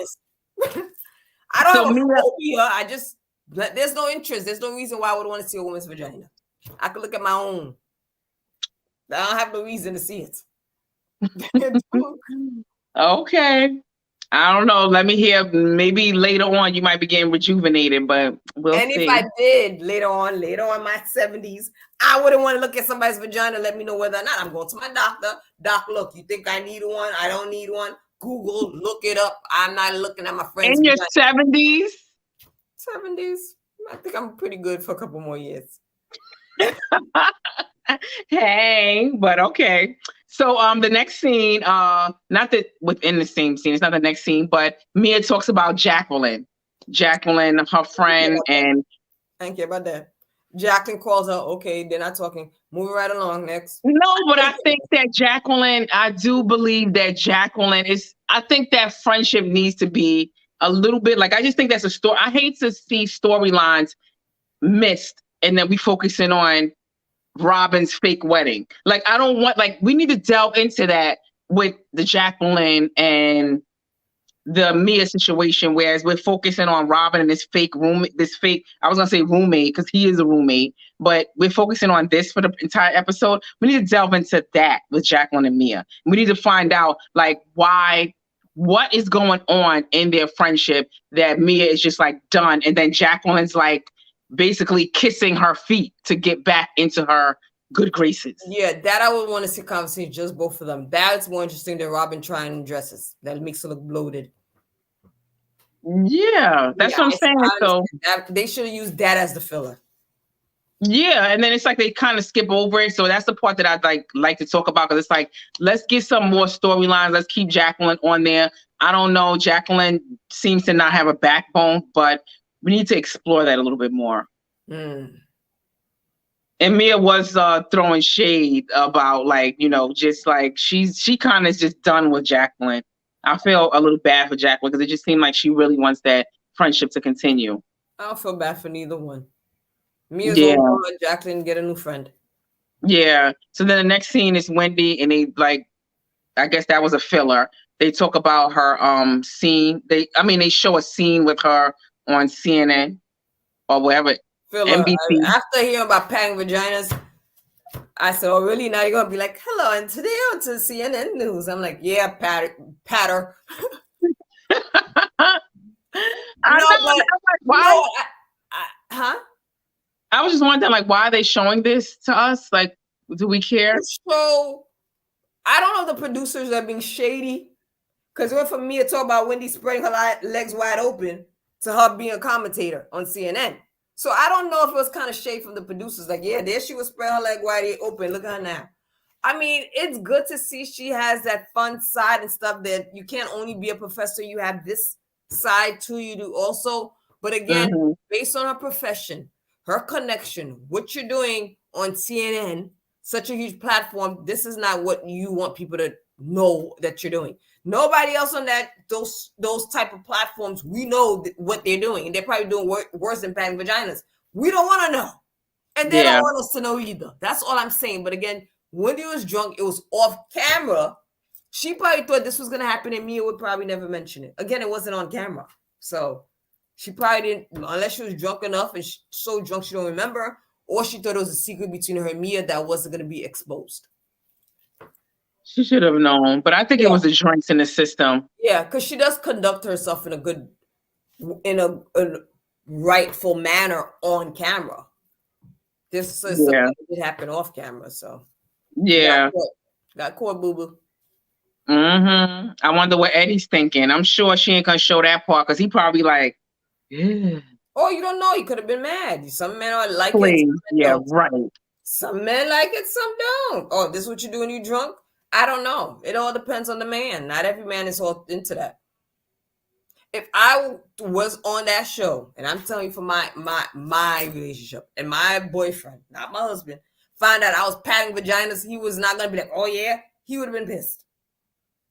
I don't have a phobia. I just There's no interest. There's no reason why I would want to see a woman's vagina. I could look at my own. I don't have no reason to see it. Okay. I don't know. Let me hear. Maybe later on you might be getting rejuvenated, but we'll and see. if I did later on my 70s, I wouldn't want to look at somebody's vagina. Let me know whether or not I'm going to my doctor. Doc, look, you think I need one? I don't need one. Google, look it up. I'm not looking at my friend's in your vagina. 70s. 70s. I think I'm pretty good for a couple more years. Hey, but okay. So the next scene, not that within the same scene, it's not the next scene, but Mia talks about Jacqueline, her friend, and I don't care about that. Jacqueline calls her, okay, they're not talking. Moving right along, next. No, but I think that Jacqueline, I do believe that Jacqueline is, I think that friendship needs to be a little bit like, I just think that's a story. I hate to see storylines missed and then we focusing on Robyn's fake wedding. Like, I don't want, like, we need to delve into that with the Jacqueline and the Mia situation, whereas we're focusing on Robyn and this fake roommate, I was gonna say roommate because he is a roommate, but we're focusing on this for the entire episode. We need to delve into that with Jacqueline and Mia. We need to find out like what is going on in their friendship that Mia is just like done. And then Jacqueline's like basically kissing her feet to get back into her good graces. Yeah, that I would want to see conversation, just both of them. That's more interesting than Robyn trying dresses. That makes her look bloated. Yeah, that's what I'm saying. So they should have used that as the filler. Yeah, and then it's like they kind of skip over it. So that's the part that I'd like to talk about, because it's like, let's get some more storylines. Let's keep Jacqueline on there. I don't know. Jacqueline seems to not have a backbone, but we need to explore that a little bit more. Mm. And Mia was throwing shade about like, you know, just like she kind of is just done with Jacqueline. I feel a little bad for Jacqueline because it just seemed like she really wants that friendship to continue. I don't feel bad for neither one. Mia's over, Jacqueline get a new friend. Yeah. So then the next scene is Wendy, and they like, I guess that was a filler. They talk about her scene. They show a scene with her on CNN or whatever. Filler. After hearing about packing vaginas, I said, "Oh, really? Now you're gonna be like, hello, and today on to CNN News." I'm like, "Yeah, patter." Huh? I was just wondering, like, why are they showing this to us? Like, do we care? So, I don't know if the producers are being shady, because it went from me to talk about Wendy spreading her legs wide open to her being a commentator on CNN. So I don't know if it was kind of shade from the producers. Like, yeah, there she was spreading her leg wide open. Look at her now. I mean, it's good to see she has that fun side and stuff that you can't only be a professor. You have this side to you do also. But again, based on her profession, her connection, what you're doing on CNN, such a huge platform, this is not what you want people to know that you're doing. Nobody else on those type of platforms, we know what they're doing, and they're probably doing worse than packing vaginas. We don't want to know, and they don't want us to know either. That's all I'm saying. But again, Wendy was drunk. It was off camera. She probably thought this was going to happen, and Mia would probably never mention it. Again, it wasn't on camera, so she probably didn't, unless she was drunk enough and so drunk she don't remember, or she thought it was a secret between her and Mia that wasn't going to be exposed. She should have known, but I think it was the drinks in the system. Yeah, because she does conduct herself in a rightful manner on camera. This is something that did happen off camera, so got caught, boo boo. I wonder what Eddie's thinking. I'm sure she ain't gonna show that part because he probably like, yeah. Oh, you don't know. He could have been mad. Some men are like it. Yeah, right. Some men like it, some don't. Oh, this is what you do when you drunk? I don't know. It all depends on the man. Not every man is all into that. If I was on that show, and I'm telling you from my relationship and my boyfriend, not my husband, find out I was patting vaginas, he was not gonna be like, oh yeah, he would have been pissed.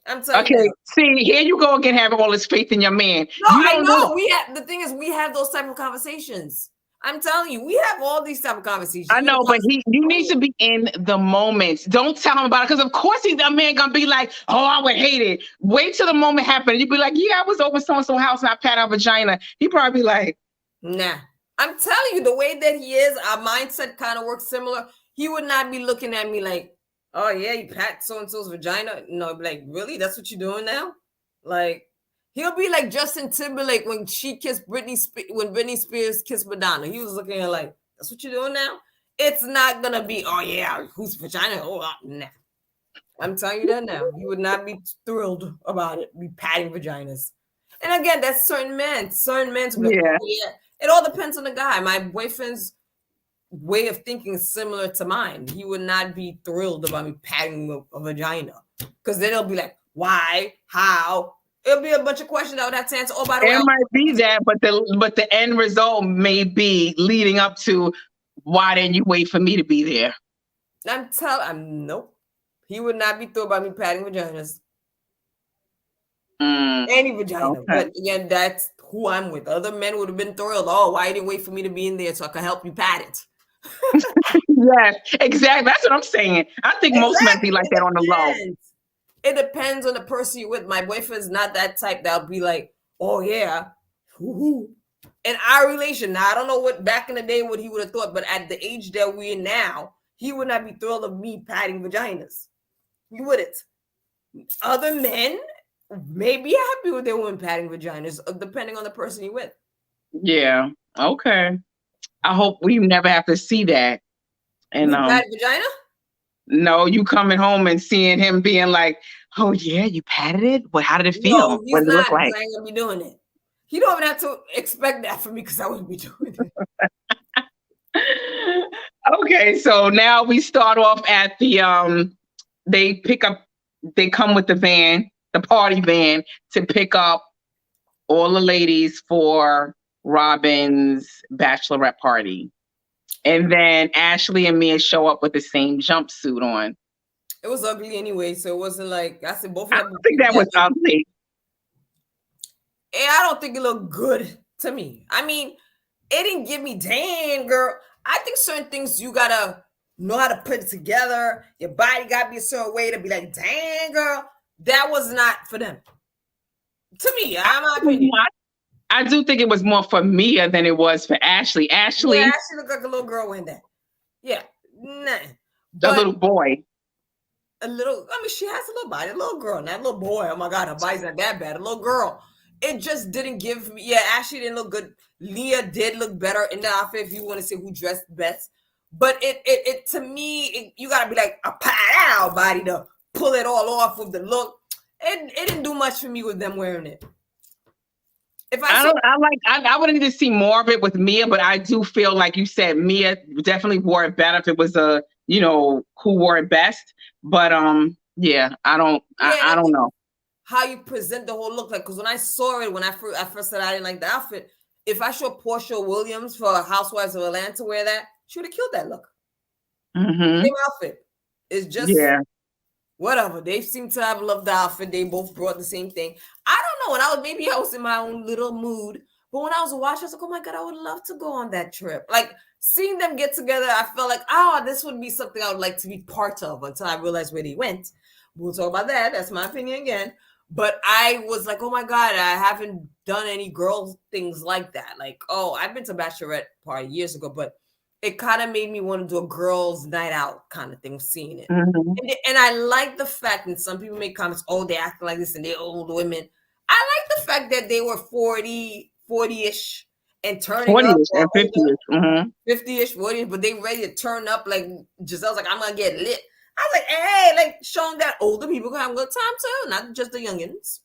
I'm telling you. Okay, see, here you go again, having all this faith in your man. No, I know. The thing is, we have those type of conversations. I'm telling you, we have all these type of conversations. I know, but you need to be in the moment. Don't tell him about it, because of course that man gonna be like, oh, I would hate it. Wait till the moment happens. You'd be like, yeah, I was over so-and-so house and I pat our vagina. He'd probably be like, nah. I'm telling you, the way that he is, our mindset kind of works similar. He would not be looking at me like, oh yeah, you pat so and so's vagina. No, like, really? That's what you're doing now? Like, he'll be like Justin Timberlake when Britney Spears kissed Madonna. He was looking at her like, that's what you're doing now? It's not gonna be, oh yeah, whose vagina? Oh, nah. I'm telling you that now. He would not be thrilled about it, be patting vaginas. And again, that's certain men. Certain men's be like, Yeah. oh yeah. It all depends on the guy. My boyfriend's way of thinking is similar to mine. He would not be thrilled about me patting a vagina. Because then he'll be like, why? How? It'll be a bunch of questions I would have to answer. Oh, by the way, It might be that, but the end result may be leading up to, why didn't you wait for me to be there? Nope. He would not be thrilled about me patting vaginas. Any vagina. Okay. But again, that's who I'm with. Other men would have been thrilled. Oh, why you didn't wait for me to be in there so I could help you pat it? Yes, exactly. That's what I'm saying. I think most men be like that on the low. It depends on the person you're with. My boyfriend's not that type that'll be like, oh yeah. Woo-hoo. In our relation, now I don't know what back in the day what he would have thought, but at the age that we're in now, he would not be thrilled of me patting vaginas. He wouldn't. Other men may be happy with their women patting vaginas, depending on the person you're with. Yeah. Okay. I hope we never have to see that. And pat vagina? No, you coming home and seeing him being like, oh yeah, you patted it? Well, how did it feel? No, he's not. I ain't gonna be doing it. He don't even have to expect that from me because I wouldn't be doing it. Okay, so now we start off at the they come with the van, the party van, to pick up all the ladies for Robyn's bachelorette party. And then Ashley and Mia show up with the same jumpsuit on. It was ugly anyway, so it wasn't like I said. Both. I don't think that was ugly. And I don't think it looked good to me. I mean, it didn't give me, dang, girl. I think certain things you gotta know how to put it together. Your body gotta be a certain way to be like, dang, girl. That was not for them. To me, my opinion. I do think it was more for Mia than it was for Ashley. Ashley looked like a little girl in that. Yeah, nah. A little boy. I mean, she has a little body, a little girl, not a little boy. Oh my God, her body's not that bad. A little girl. It just didn't give me. Yeah, Ashley didn't look good. Leah did look better in the outfit. If you want to say who dressed best, but it to me, you gotta be like a pow body to pull it all off with the look. It didn't do much for me with them wearing it. I would need to see more of it with Mia, but I do feel like you said Mia definitely wore it better if it was who wore it best. But yeah, I don't know how you present the whole look. Like, because when I saw it, when I first said I didn't like the outfit, if I showed Portia Williams for Housewives of Atlanta wear that, she would have killed that look. Mm-hmm. Same outfit. It's just whatever. They seem to have loved the outfit. They both brought the same thing. I don't know. And maybe I was in my own little mood. But when I was watching, I was like, oh my God, I would love to go on that trip. Like, seeing them get together, I felt like, this would be something I would like to be part of, until I realized where they went. We'll talk about that. That's my opinion again. But I was like, oh my God, I haven't done any girl things like that. Like, I've been to bachelorette party years ago, but it kind of made me want to do a girls' night out kind of thing, seeing it. Mm-hmm. And I like the fact, and some people make comments, they acting like this and they're old women. I like the fact that they were 40-ish and turning 40-ish and 50-ish. Mm-hmm. 50-ish, 40-ish, but they ready to turn up. Like Giselle's like, I'm going to get lit. I was like, hey, like showing that older people can have a good time too, not just the youngins.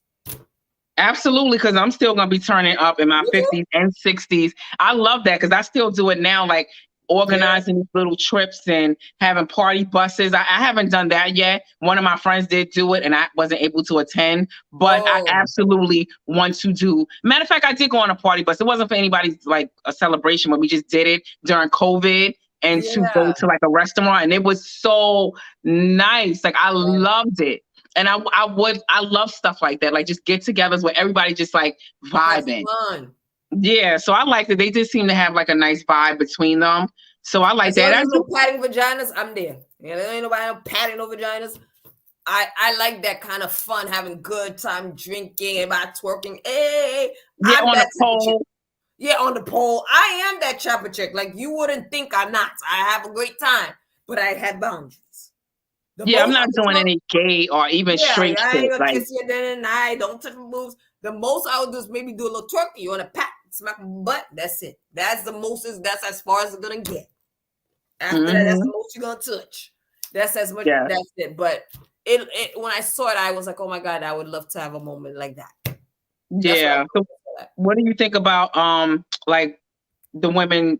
Absolutely, because I'm still going to be turning up in my 50s and 60s. I love that because I still do it now, like organizing little trips and having party buses. I haven't done that yet. One of my friends did do it and I wasn't able to attend, but I absolutely want to do. Matter of fact, I did go on a party bus. It wasn't for anybody's like a celebration, but we just did it during COVID. And to go to like a restaurant, and it was so nice. Like I loved it, and I love stuff like that. Like just get-togethers where everybody just like vibing. Yeah, so I like that. They just seem to have like a nice vibe between them. So I like that. No patting vaginas, I'm there. Yeah, there ain't nobody patting no vaginas. I like that kind of fun, having good time, drinking, about twerking. Hey, on the pole. Yeah, on the pole. I am that chopper chick. Like, you wouldn't think I'm not. I have a great time, but I had boundaries. The Yeah, I'm most not I doing would any gay or even yeah, straight I shit. ain't gonna Like, kiss you then and I don't touch my boobs. The most I would do is maybe do a little twerky. You want to pat, smack my butt. That's it. That's the most. That's as far as it's gonna get. After that, that's the most you're gonna touch. That's as much. yeah, That's it. But it when I saw it, I was like, oh my god, I would love to have a moment like that. That's what I yeah. So, what do you think about like the women,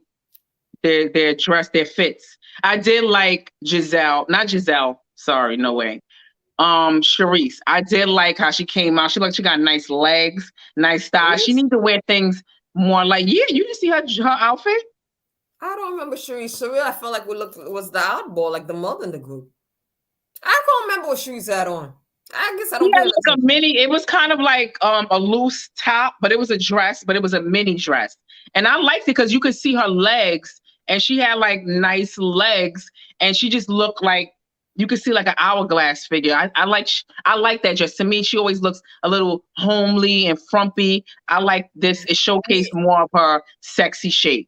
their dress, their fits? I did like Giselle, not Giselle. Sorry, no way. Charisse. I did like how she came out. She got nice legs, nice thighs. She needs to wear things more like, yeah, you didn't see her outfit? I don't remember Sharice. Sharice, I felt like we looked was the oddball, like the mother in the group. I can't remember what Sharice had on. I guess I don't Yeah, pay like a attention. mini. It was kind of like a loose top, but it was a dress, but it was a mini dress. And I liked it because you could see her legs, and she had like nice legs, and she just looked like you could see like an hourglass figure. I like that dress. To me, she always looks a little homely and frumpy. I like this. It showcased more of her sexy shape.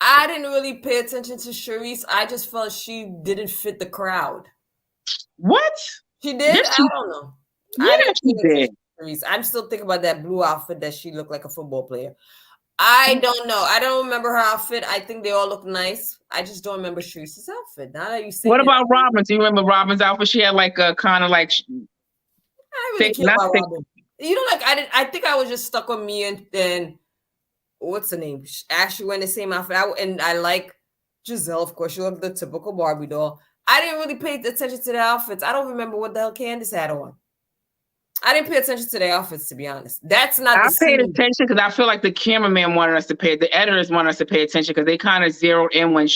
I didn't really pay attention to Sharice. I just felt she didn't fit the crowd. What? She did? Yes, she, I don't know. yeah, I didn't she pay did. attention to Sharice. I'm still thinking about that blue outfit that she looked like a football player. I don't know. I don't remember her outfit. I think they all look nice. I just don't remember Sharice's outfit. Now that you say What it, about Robin? Do you remember Robin's outfit? She had like a kind of like I really thick, care not about thick. Robin. You know, like I didn't. I think I was just stuck on me and then what's her name? Actually, wearing the same outfit. And I like Giselle, of course. She looked the typical Barbie doll. I didn't really pay attention to the outfits. I don't remember what the hell Candace had on. I didn't pay attention to the outfits, to be honest. That's not I the paid scene. attention because I feel like the cameraman wanted us to pay, the editors wanted us to pay attention because they kind of zeroed in when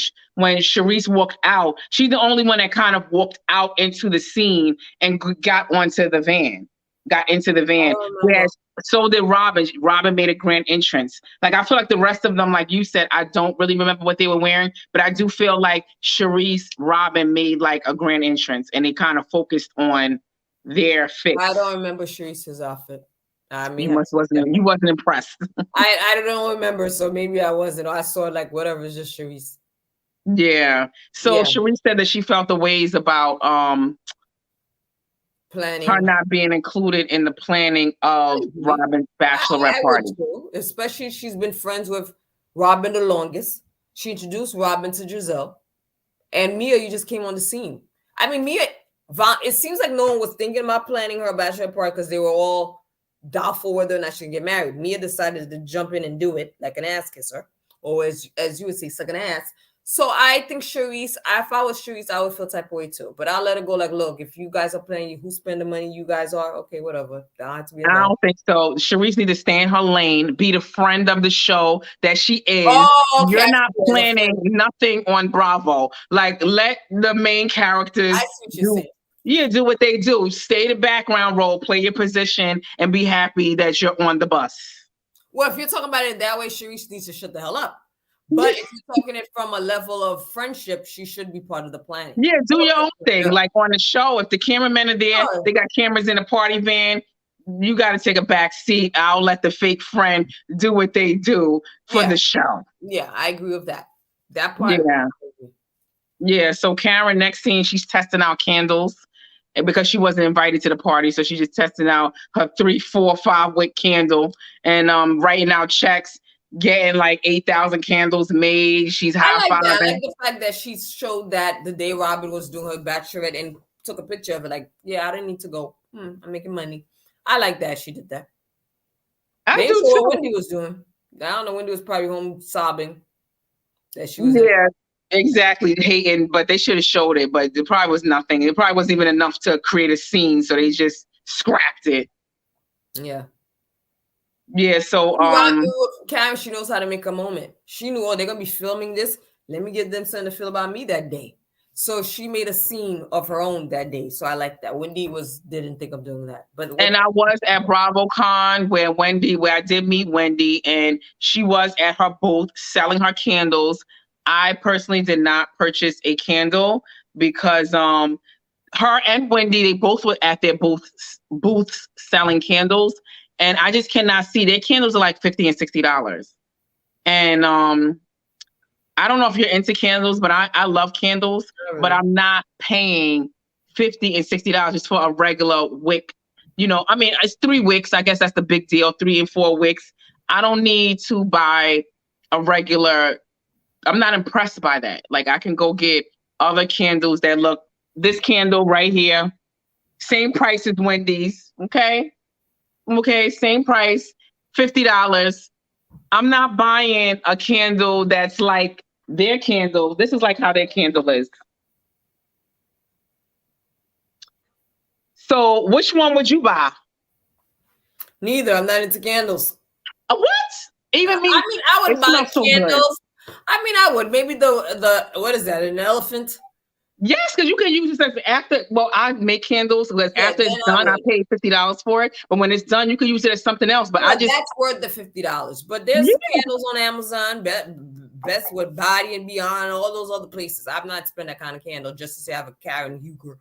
Charisse walked out. She's the only one that kind of walked out into the scene and got onto the van, got into the I van. don't remember. Whereas so did Robin. Robin made a grand entrance. Like I feel like the rest of them, like you said, I don't really remember what they were wearing, but I do feel like Charisse, Robin made like a grand entrance and they kind of focused on their fits. I don't remember Sharice's outfit. I mean, You wasn't impressed. I don't remember, so maybe I wasn't. Or I saw like whatever, it's just Sharice. Yeah. So Yeah. Sharice said that she felt the ways about Planning. her not being included in the planning of Robin's bachelorette party. Too, especially she's been friends with Robin the longest. She introduced Robin to Giselle. And Mia, you just came on the scene. I mean, Mia, it seems like no one was thinking about planning her bachelorette party because they were all doubtful whether or not she can get married. Mia decided to jump in and do it like an ass kisser, or as you would say, suck an ass. So I think Charisse, if I was Charisse, I would feel type of way too. But I'll let it go like, look, if you guys are planning, who spend the money, you guys are, okay, whatever. I don't think so. Charisse needs to stay in her lane, be the friend of the show that she is. Oh, okay. You're not planning nothing on Bravo. Like, let the main characters do what they do. Stay the background role, play your position, and be happy that you're on the bus. Well, if you're talking about it that way, Charisse needs to shut the hell up. But if you're talking it from a level of friendship, she should be part of the planning. Yeah, do your own thing. Like on the show, if the cameramen are there, they got cameras in the party van, you got to take a back seat. I'll let the fake friend do what they do for the show. Yeah, I agree with that. That part. Yeah. Yeah, so Karen, next scene, she's testing out candles because she wasn't invited to the party. So she's just testing out her 3, 4, 5 wick candle and writing out checks. Getting like 8,000 candles made. She's high-fiving. I like the fact that she showed that the day Robin was doing her bachelorette and took a picture of it. Like, yeah, I didn't need to go. I'm making money. I like that she did that. I do too. What Wendy was doing. I don't know. Wendy was probably home sobbing that she was. Yeah, exactly. Hating, but they should have showed it. But it probably was nothing. It probably wasn't even enough to create a scene, so they just scrapped it. Yeah. Yeah, so Karen, she knows how to make a moment. She knew, oh, they're gonna be filming this. Let me get them something to feel about me that day. So she made a scene of her own that day. So I like that. Wendy didn't think of doing that. And I was at BravoCon where I did meet Wendy, and she was at her booth selling her candles. I personally did not purchase a candle because her and Wendy, they both were at their booths selling candles. And I just cannot see. Their candles are like $50 and $60. And I don't know if you're into candles, but I love candles, but I'm not paying $50 and $60 just for a regular wick. You know, I mean, it's 3 wicks. I guess that's the big deal. 3 and 4 wicks. I don't need to buy a regular. I'm not impressed by that. Like, I can go get other candles that look, this candle right here, same price as Wendy's. Okay. Okay. Same price, $50. I'm not buying a candle that's like their candle. This is like how their candle is. So which one would you buy? Neither. I'm not into candles. What? Even me? I mean, I would buy so candles. I mean, I would. Maybe the what is that? An elephant? Yes, because you can use this after. Well, I make candles. Because after it's done, I pay $50 for it. But when it's done, you can use it as something else. But well, that's worth the $50. But there's candles on Amazon, Best with Body and Beyond, all those other places. I've not spent that kind of candle just to say I have a Karen Huger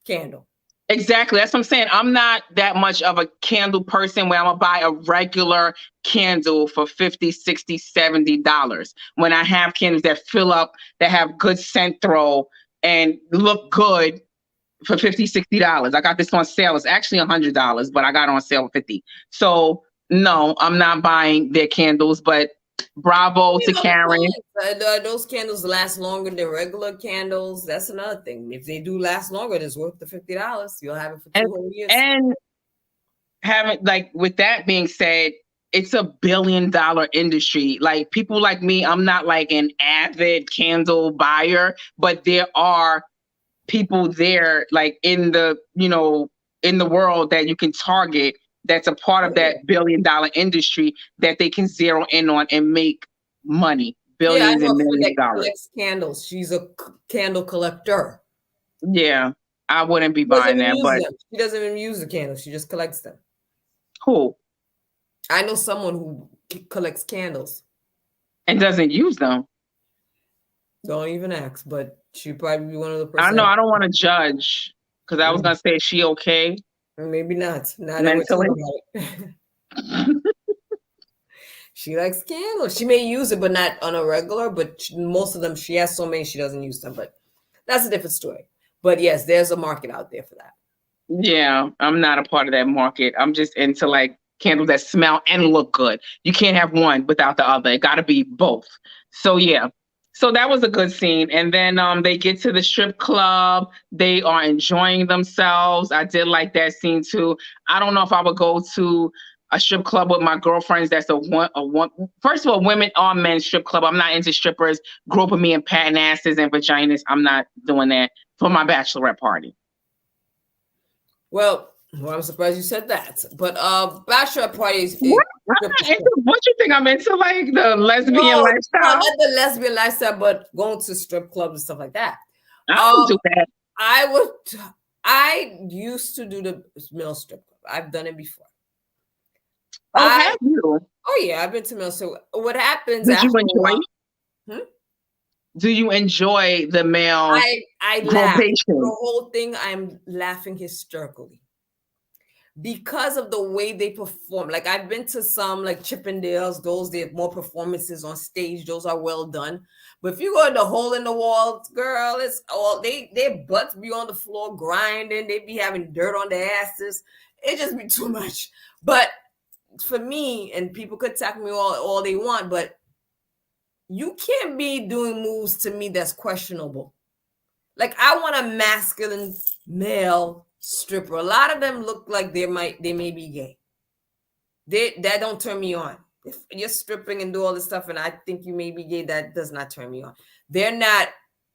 candle. Exactly. That's what I'm saying. I'm not that much of a candle person where I'm going to buy a regular candle for $50, $60, $70. When I have candles that fill up, that have good scent throw and look good for $50, $60. I got this on sale. It's actually $100, but I got it on sale for $50. So no, I'm not buying their candles, but bravo to Karen. Those candles last longer than regular candles. That's another thing. If they do last longer, it's worth the $50. You'll have it for 2 whole years. And having, like, with that being said, it's a $1 billion industry. Like, people like me, I'm not like an avid candle buyer, but there are people there, like in the, you know, in the world that you can target, that's a part of that $1 billion industry that they can zero in on and make money, billions and millions of dollars. Collects candles. She's a candle collector. Yeah, I wouldn't be buying that, but she doesn't even use the candles. She just collects them. Who? I know someone who collects candles and doesn't use them. Don't even ask, but she'd probably be one of the person. I know. I don't want to judge because I was gonna say, is she okay? Maybe not. Not mentally. She likes candles. She may use it, but not on a regular. But most of them, she has so many, she doesn't use them. But that's a different story. But yes, there's a market out there for that. Yeah, I'm not a part of that market. I'm just into like candles that smell and look good. You can't have one without the other. It got to be both. So yeah. So that was a good scene. And then they get to the strip club. They are enjoying themselves. I did like that scene too. I don't know if I would go to a strip club with my girlfriends. That's a one. First of all, women or men strip club. I'm not into strippers groping me and patting asses and vaginas. I'm not doing that for my bachelorette party. Well, I'm surprised you said that. But bachelorette parties. What you think I'm into? Like the lesbian lifestyle? Not the lesbian lifestyle, but going to strip clubs and stuff like that. I would do that. I used to do the male strip club. I've done it before. Oh, have you? Oh yeah, I've been to male. So what happens? Did you enjoy? Do you enjoy the male? I laugh the whole thing. I'm laughing hysterically because of the way they perform. Like I've been to some like Chippendales. Those they have more performances on stage. Those are well done. But if you go in the hole in the wall, girl, it's all their butts be on the floor grinding. They be having dirt on their asses. It just be too much. But for me, and people could attack me all they want, but you can't be doing moves to me that's questionable. Like I want a masculine male stripper. A lot of them look like they may be gay. That don't turn me on. If you're stripping and do all this stuff and I think you may be gay, that does not turn me on. They're not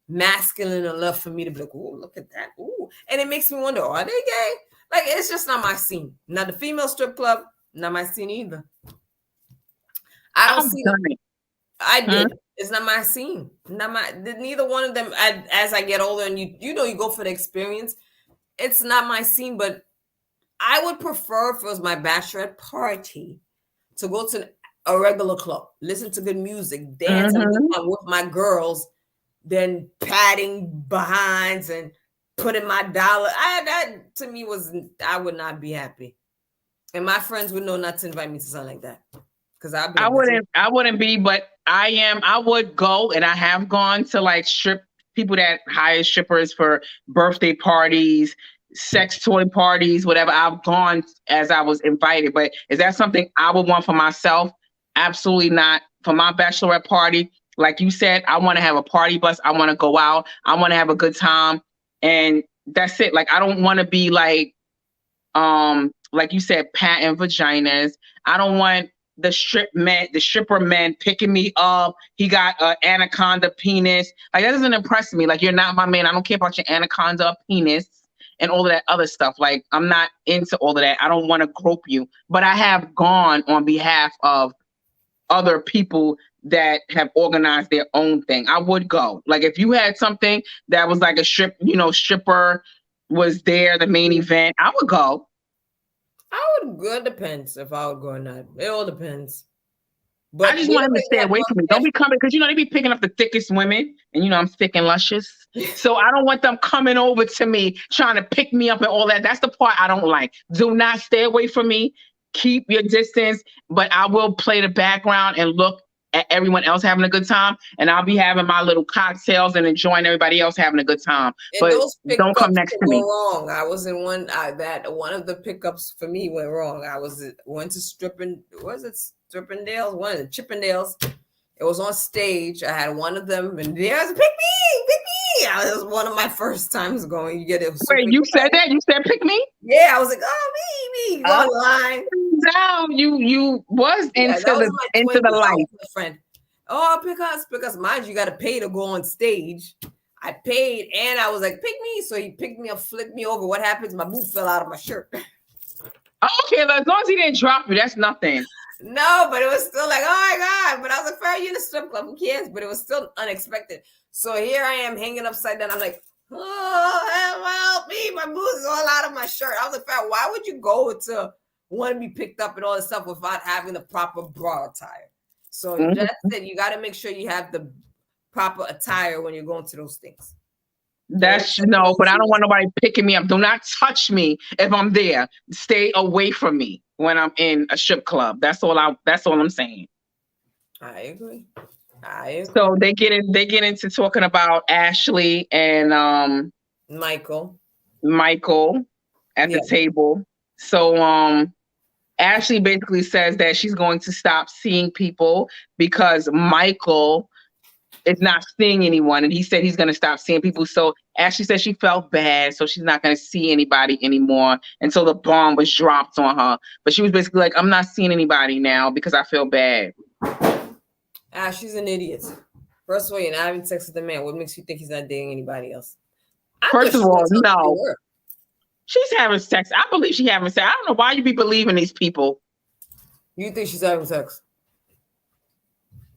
masculine enough for me to be like, oh, look at that. Ooh. And it makes me wonder, are they gay? Like it's just not my scene. Now the female strip club, not my scene either. I don't see it. I did. It's not my scene. Neither one of them. As I get older, and you go for the experience. It's not my scene, but I would prefer if it was my bachelorette party to go to a regular club, listen to good music, dance with my girls, than patting behinds and putting my dollar. That to me I would not be happy, and my friends would know not to invite me to something like that. Because I'd be like, I wouldn't be, but I would go, and I have gone to like strip people that hire strippers for birthday parties, sex toy parties, whatever. I've gone as I was invited, but is that something I would want for myself? Absolutely not. For my bachelorette party, like you said, I want to have a party bus. I want to go out. I want to have a good time, and that's it. Like I don't want to be like you said, patent vaginas. I don't want the stripper men picking me up. He got an anaconda penis. Like that doesn't impress me. Like you're not my man. I don't care about your anaconda penis and all of that other stuff. Like I'm not into all of that. I don't want to grope you. But I have gone on behalf of other people that have organized their own thing. I would go. Like if you had something that was like a stripper was there, the main event, I would go. I would go. It depends if I would go or not. It all depends. But I just want him to stay away from me. Don't be coming, because they be picking up the thickest women, and I'm thick and luscious. So I don't want them coming over to me trying to pick me up and all that. That's the part I don't like. Do not stay away from me. Keep your distance, but I will play the background and look at everyone else having a good time, and I'll be having my little cocktails and enjoying everybody else having a good time. And but don't come next to me. Wrong. I was in one one of the pickups for me went wrong. Went to Strippendales, one of the Chippendales. It was on stage. I had one of them, and there's pick me. That was one of my first times going. You get it. Wait, you said that? You said pick me? Yeah, I was like, oh me, online. Now you was into the life. Friend. Oh, pick us. Mind you, got to pay to go on stage. I paid, and I was like, pick me. So he picked me up, flipped me over. What happens? My boot fell out of my shirt. Okay, as long as he didn't drop you, that's nothing. No, but it was still like, oh my God. But I was like, fair, you in a strip club, who cares? But it was still unexpected. So here I am hanging upside down. I'm like, oh, help me. My boot is all out of my shirt. I was like, fair, why would you go to want to be picked up and all this stuff without having the proper bra attire? So that's it. You got to make sure you have the proper attire when you're going to those things. But I don't want nobody picking me up. Do not touch me if I'm there. Stay away from me when I'm in a strip club. That's all I'm saying. I agree. So they get into talking about Ashley and Michael at the table. So Ashley basically says that she's going to stop seeing people because Michael is not seeing anyone, and he said he's going to stop seeing people. So Ashley said she felt bad, so she's not going to see anybody anymore until the bomb was dropped on her. But she was basically like, I'm not seeing anybody now because I feel bad. She's an idiot. First of all, you're not having sex with a man. What makes you think he's not dating anybody else? First of all, no. She's having sex. I believe she's having sex. I don't know why you be believing these people. You think she's having sex?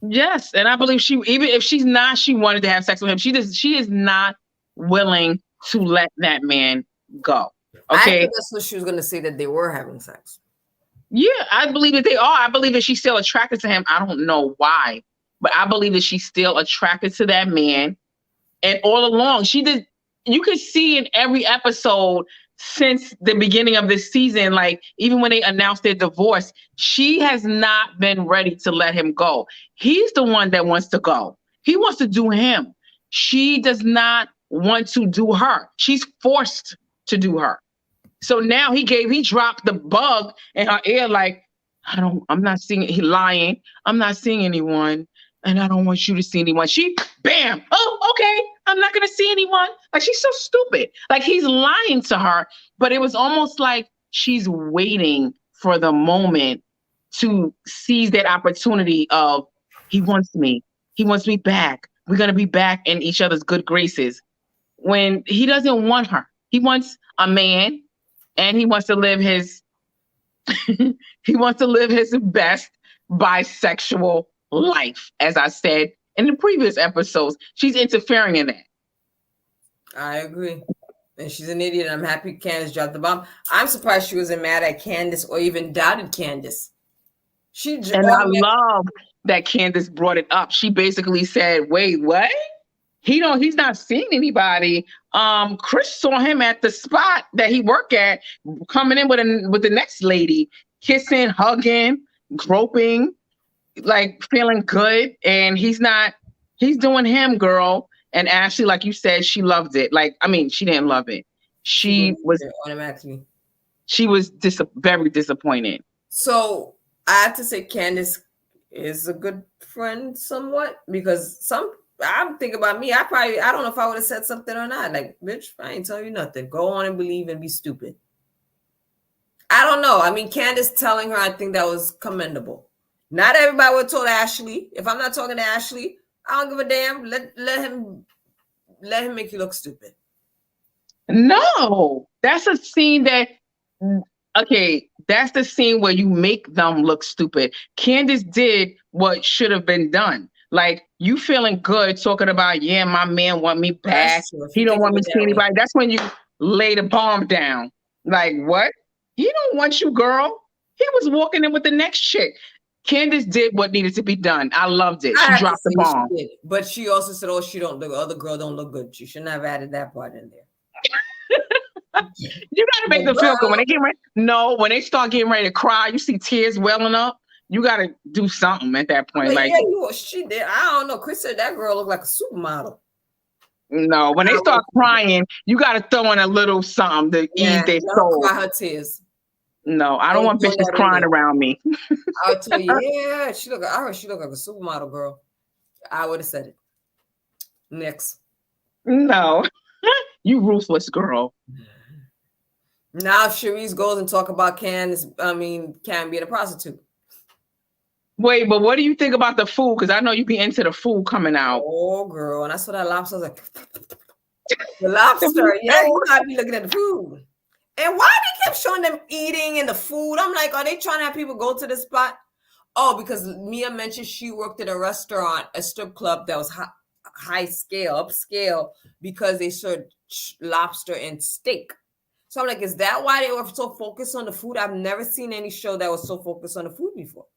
Yes, and I believe even if she's not, she wanted to have sex with him. She is not willing to let that man go. Okay, I think that's what she was going to say, that they were having sex. Yeah, I believe that they are. I believe that she's still attracted to him. I don't know why, but I believe that she's still attracted to that man. And all along, you could see in every episode since the beginning of this season, like even when they announced their divorce, she has not been ready to let him go. He's the one that wants to go. He wants to do him. She does not want to do her. She's forced to do her. So now he dropped the bug in her ear, like, I'm not seeing it. He lying. I'm not seeing anyone. And I don't want you to see anyone. She, bam. Oh, okay. I'm not going to see anyone. Like, she's so stupid. Like, he's lying to her. But it was almost like she's waiting for the moment to seize that opportunity of, he wants me. He wants me back. We're going to be back in each other's good graces. When he doesn't want her. He wants a man, and he wants to live his best bisexual life, as I said in the previous episodes. She's interfering in that. I agree. And she's an idiot. I'm happy Candace dropped the bomb. I'm surprised she wasn't mad at Candace or even doubted Candace. I love that Candace brought it up. She basically said, wait, what? He's not seeing anybody. Chris saw him at the spot that he worked at, coming in with the next lady, kissing, hugging, groping. like feeling good, and he's doing him, girl. And Ashley, like you said, she loved it. Like, I mean, she didn't love it. She She believed was it automatically. very disappointed. So I have to say, Candace is a good friend, somewhat, because I'm thinking about me. I don't know if I would have said something or not. Like, bitch, I ain't tell you nothing. Go on and believe and be stupid. I don't know. I mean, Candace telling her, I think that was commendable. Not everybody would have told Ashley. If I'm not talking to Ashley, I don't give a damn. Let him make you look stupid. No, that's a scene that okay, that's the scene where you make them look stupid. Candace did what should have been done. Like, you feeling good talking about, yeah, my man want me Well, back. that's true. If He you don't think of want me it to see that way. anybody. That's when you lay the bomb down. Like, what? He don't want you, girl. He was walking in with the next chick. Candace did what needed to be done. I loved it. I She have to dropped the say she bomb. did. But she also said, oh, the other girl don't look good. She shouldn't have added that part in there. You gotta make them feel good when they get ready. No, when they start getting ready to cry, you see tears welling up. You gotta do something at that point. Like, yeah, she did. I don't know. Chris said that girl looked like a supermodel. no, when they start crying, you gotta throw in a little something to ease their soul. Cry her tears. No, I don't want bitches crying around me. I'll tell you, yeah, I heard she looked like a supermodel girl. I would have said it. Next. No, you ruthless girl. Now Cherise goes and talk about Cam being a prostitute. Wait, but what do you think about the food? Because I know you be into the food coming out. Oh, girl, and I saw that lobster. I was like, the lobster. Yeah, you gotta be looking at the food. And why they kept showing them eating and the food? I'm like, are they trying to have people go to this spot? Oh, because Mia mentioned she worked at a restaurant, a strip club that was high scale, upscale, because they served lobster and steak. So I'm like, is that why they were so focused on the food? I've never seen any show that was so focused on the food before.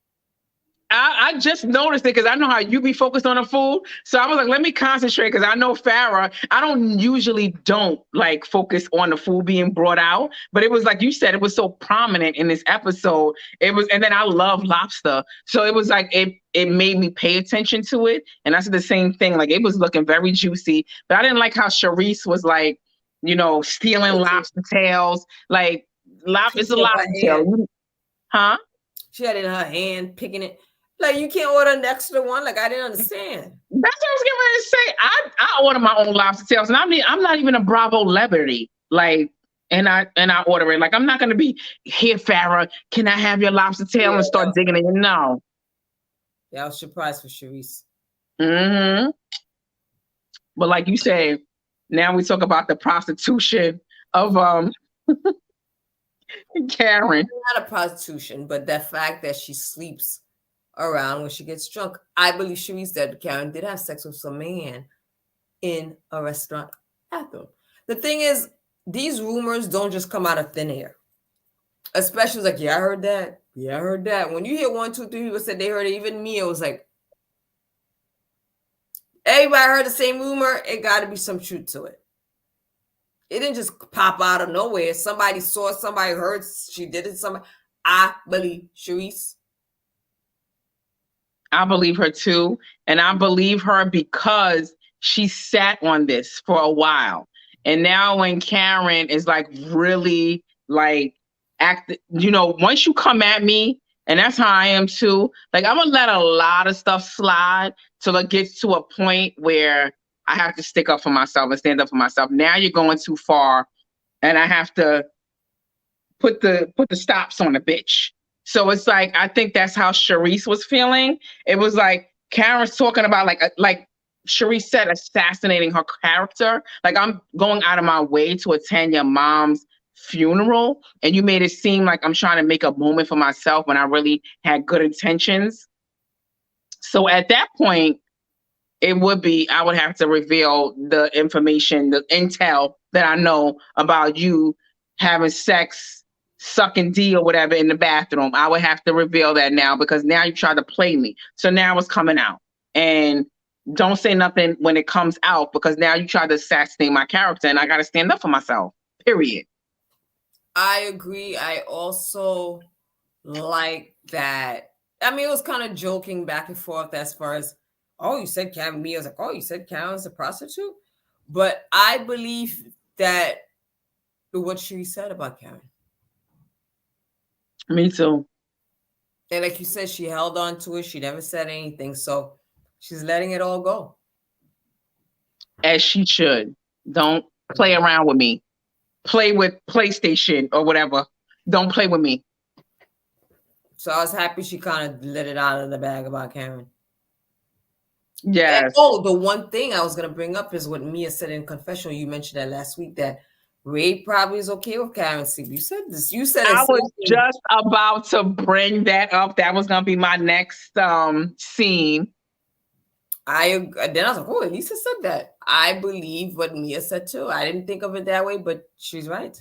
I just noticed it because I know how you be focused on the food. So I was like, let me concentrate because I know Farrah, I don't like focus on the food being brought out. But it was like you said, it was so prominent in this episode. It was, and then I love lobster. So it was like it made me pay attention to it. And I said the same thing. Like, it was looking very juicy. But I didn't like how Charisse was like, stealing lobster tails. Like, it's a lobster tail. Huh? She had it in her hand, picking it. Like, you can't order an extra one. Like, I didn't understand. That's what I was getting ready to say. I order my own lobster tails, and I'm not even a Bravo celebrity. Like, and I order it. Like, I'm not gonna be here, Farrah. Can I have your lobster tail and start digging it? No. Yeah, I was surprised for Charisse. Mm-hmm. But like you said, now we talk about the prostitution of Karen. Not a prostitution, but the fact that she sleeps around when she gets drunk. I believe Charisse that Karen did have sex with some man in a restaurant bathroom. The thing is, these rumors don't just come out of thin air. Especially like, yeah, I heard that. Yeah, I heard that. When you hear 1, 2, 3 people said they heard it, even me, it was like, everybody heard the same rumor. It got to be some truth to it. It didn't just pop out of nowhere. Somebody saw, somebody heard, she did it. I believe Charisse. I believe her too. And I believe her because she sat on this for a while. And now when Karen is like really like once you come at me, and that's how I am too, like, I'm gonna let a lot of stuff slide till it gets to a point where I have to stick up for myself and stand up for myself. Now you're going too far, and I have to put the stops on the bitch. So it's like, I think that's how Charisse was feeling. It was like Karen's talking about like Charisse said, assassinating her character. Like, I'm going out of my way to attend your mom's funeral, and you made it seem like I'm trying to make a moment for myself when I really had good intentions. So at that point, I would have to reveal the information, the intel that I know about you having sex, sucking D or whatever in the bathroom. I would have to reveal that now, because now you try to play me. So now it's coming out. And don't say nothing when it comes out, because now you try to assassinate my character, and I got to stand up for myself, period. I agree. I also like that I mean, it was kind of joking back and forth as far as, oh, you said Karen. Me, I was like, oh, you said Karen's a prostitute. But I believe that what she said about Karen. Me too. And like you said, she held on to it. She never said anything. So she's letting it all go. As she should. Don't play around with me. Play with PlayStation or whatever. Don't play with me. So I was happy she kind of let it out of the bag about Karen. Yes. And, oh, the one thing I was going to bring up is what Mia said in confessional. You mentioned that last week, that Ray probably is okay with Karen sleep. You said this. You said I was just about to bring that up. That was going to be my next scene. Then I was like, oh, Lisa said that. I believe what Mia said too. I didn't think of it that way, but she's right.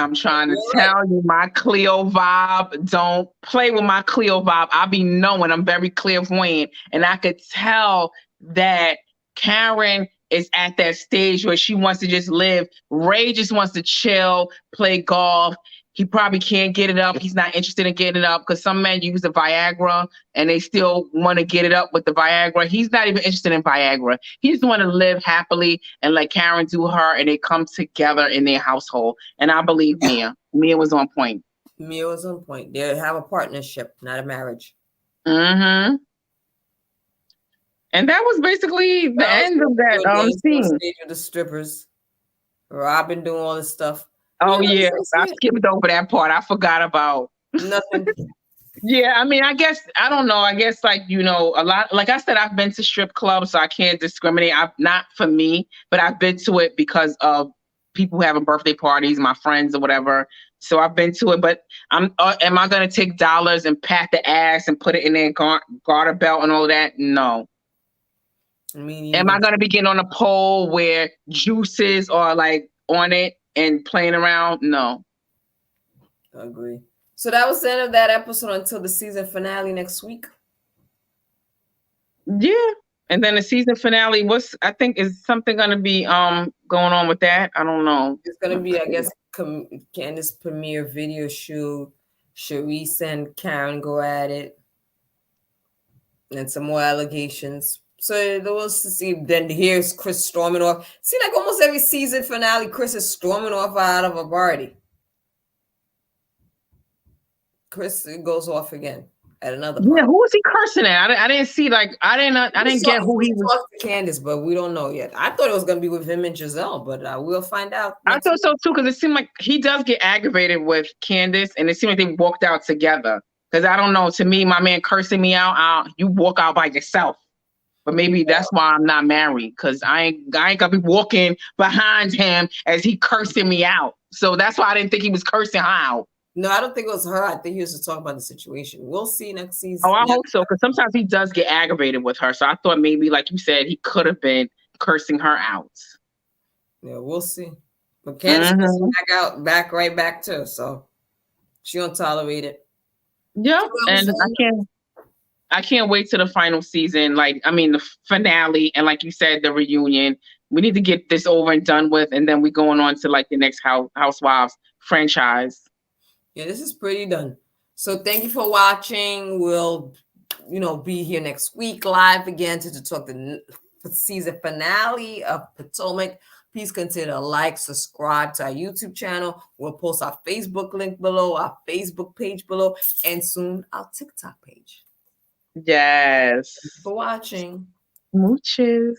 I'm trying to tell you, my Cleo vibe. Don't play with my Cleo vibe. I be knowing I'm very clairvoyant, and I could tell that Karen is at that stage where she wants to just live. Ray just wants to chill, play golf. He probably can't get it up. He's not interested in getting it up because some men use the Viagra and they still want to get it up with the Viagra. He's not even interested in Viagra. He just want to live happily and let Karen do her, and they come together in their household. And I believe Mia. Mia was on point. Mia was on point. They have a partnership, not a marriage. Mm-hmm. And that was basically the end of that scene. Stage with the strippers. Robyn doing all this stuff. Oh, yeah. I skipped over that part. I forgot about nothing. Yeah, I mean, I guess, I don't know. I guess, like, you know, a lot, like I said, I've been to strip clubs, so I can't discriminate. Not for me, but I've been to it because of people having birthday parties, my friends or whatever. So I've been to it, but am I going to take dollars and pat the ass and put it in their garter belt and all of that? No. Am I going to be getting on a pole where juices are like on it and playing around? No. I agree. So that was the end of that episode until the season finale next week. Yeah. And then the season finale, I think is something going to be going on with that. I don't know. It's going to be, I guess, Candace's premiere video shoot. Sharice and Karen go at it. And some more allegations. So we'll see. Then here's Chris storming off. See, like almost every season finale, Chris is storming off out of a party. Chris goes off again at another party. Yeah, who was he cursing at? I didn't see, like, I didn't get who he was. Talked to Candace, but we don't know yet. I thought it was going to be with him and Giselle, but we'll find out. I thought so too, because it seemed like he does get aggravated with Candace, and it seemed like they walked out together. Because I don't know, to me, my man cursing me out, you walk out by yourself. But maybe that's why I'm not married, because I ain't gonna be walking behind him as he cursing me out. So that's why I didn't think he was cursing her out. No, I don't think it was her. I think he was just talking about the situation. We'll see next season. Oh, I hope so, because sometimes he does get aggravated with her. So I thought maybe, like you said, he could have been cursing her out. Yeah, we'll see. But Candace is right back too. So she don't tolerate it. Yeah, and I can't wait to the final season. Like, I mean, the finale, and like you said, the reunion. We need to get this over and done with, and then we're going on to like the next Housewives franchise. Yeah, this is pretty done. So thank you for watching. We'll, be here next week live again to talk the season finale of Potomac. Please consider subscribe to our YouTube channel. We'll post our Facebook link below, our Facebook page below, and soon our TikTok page. Yes. Thanks for watching. Mooches.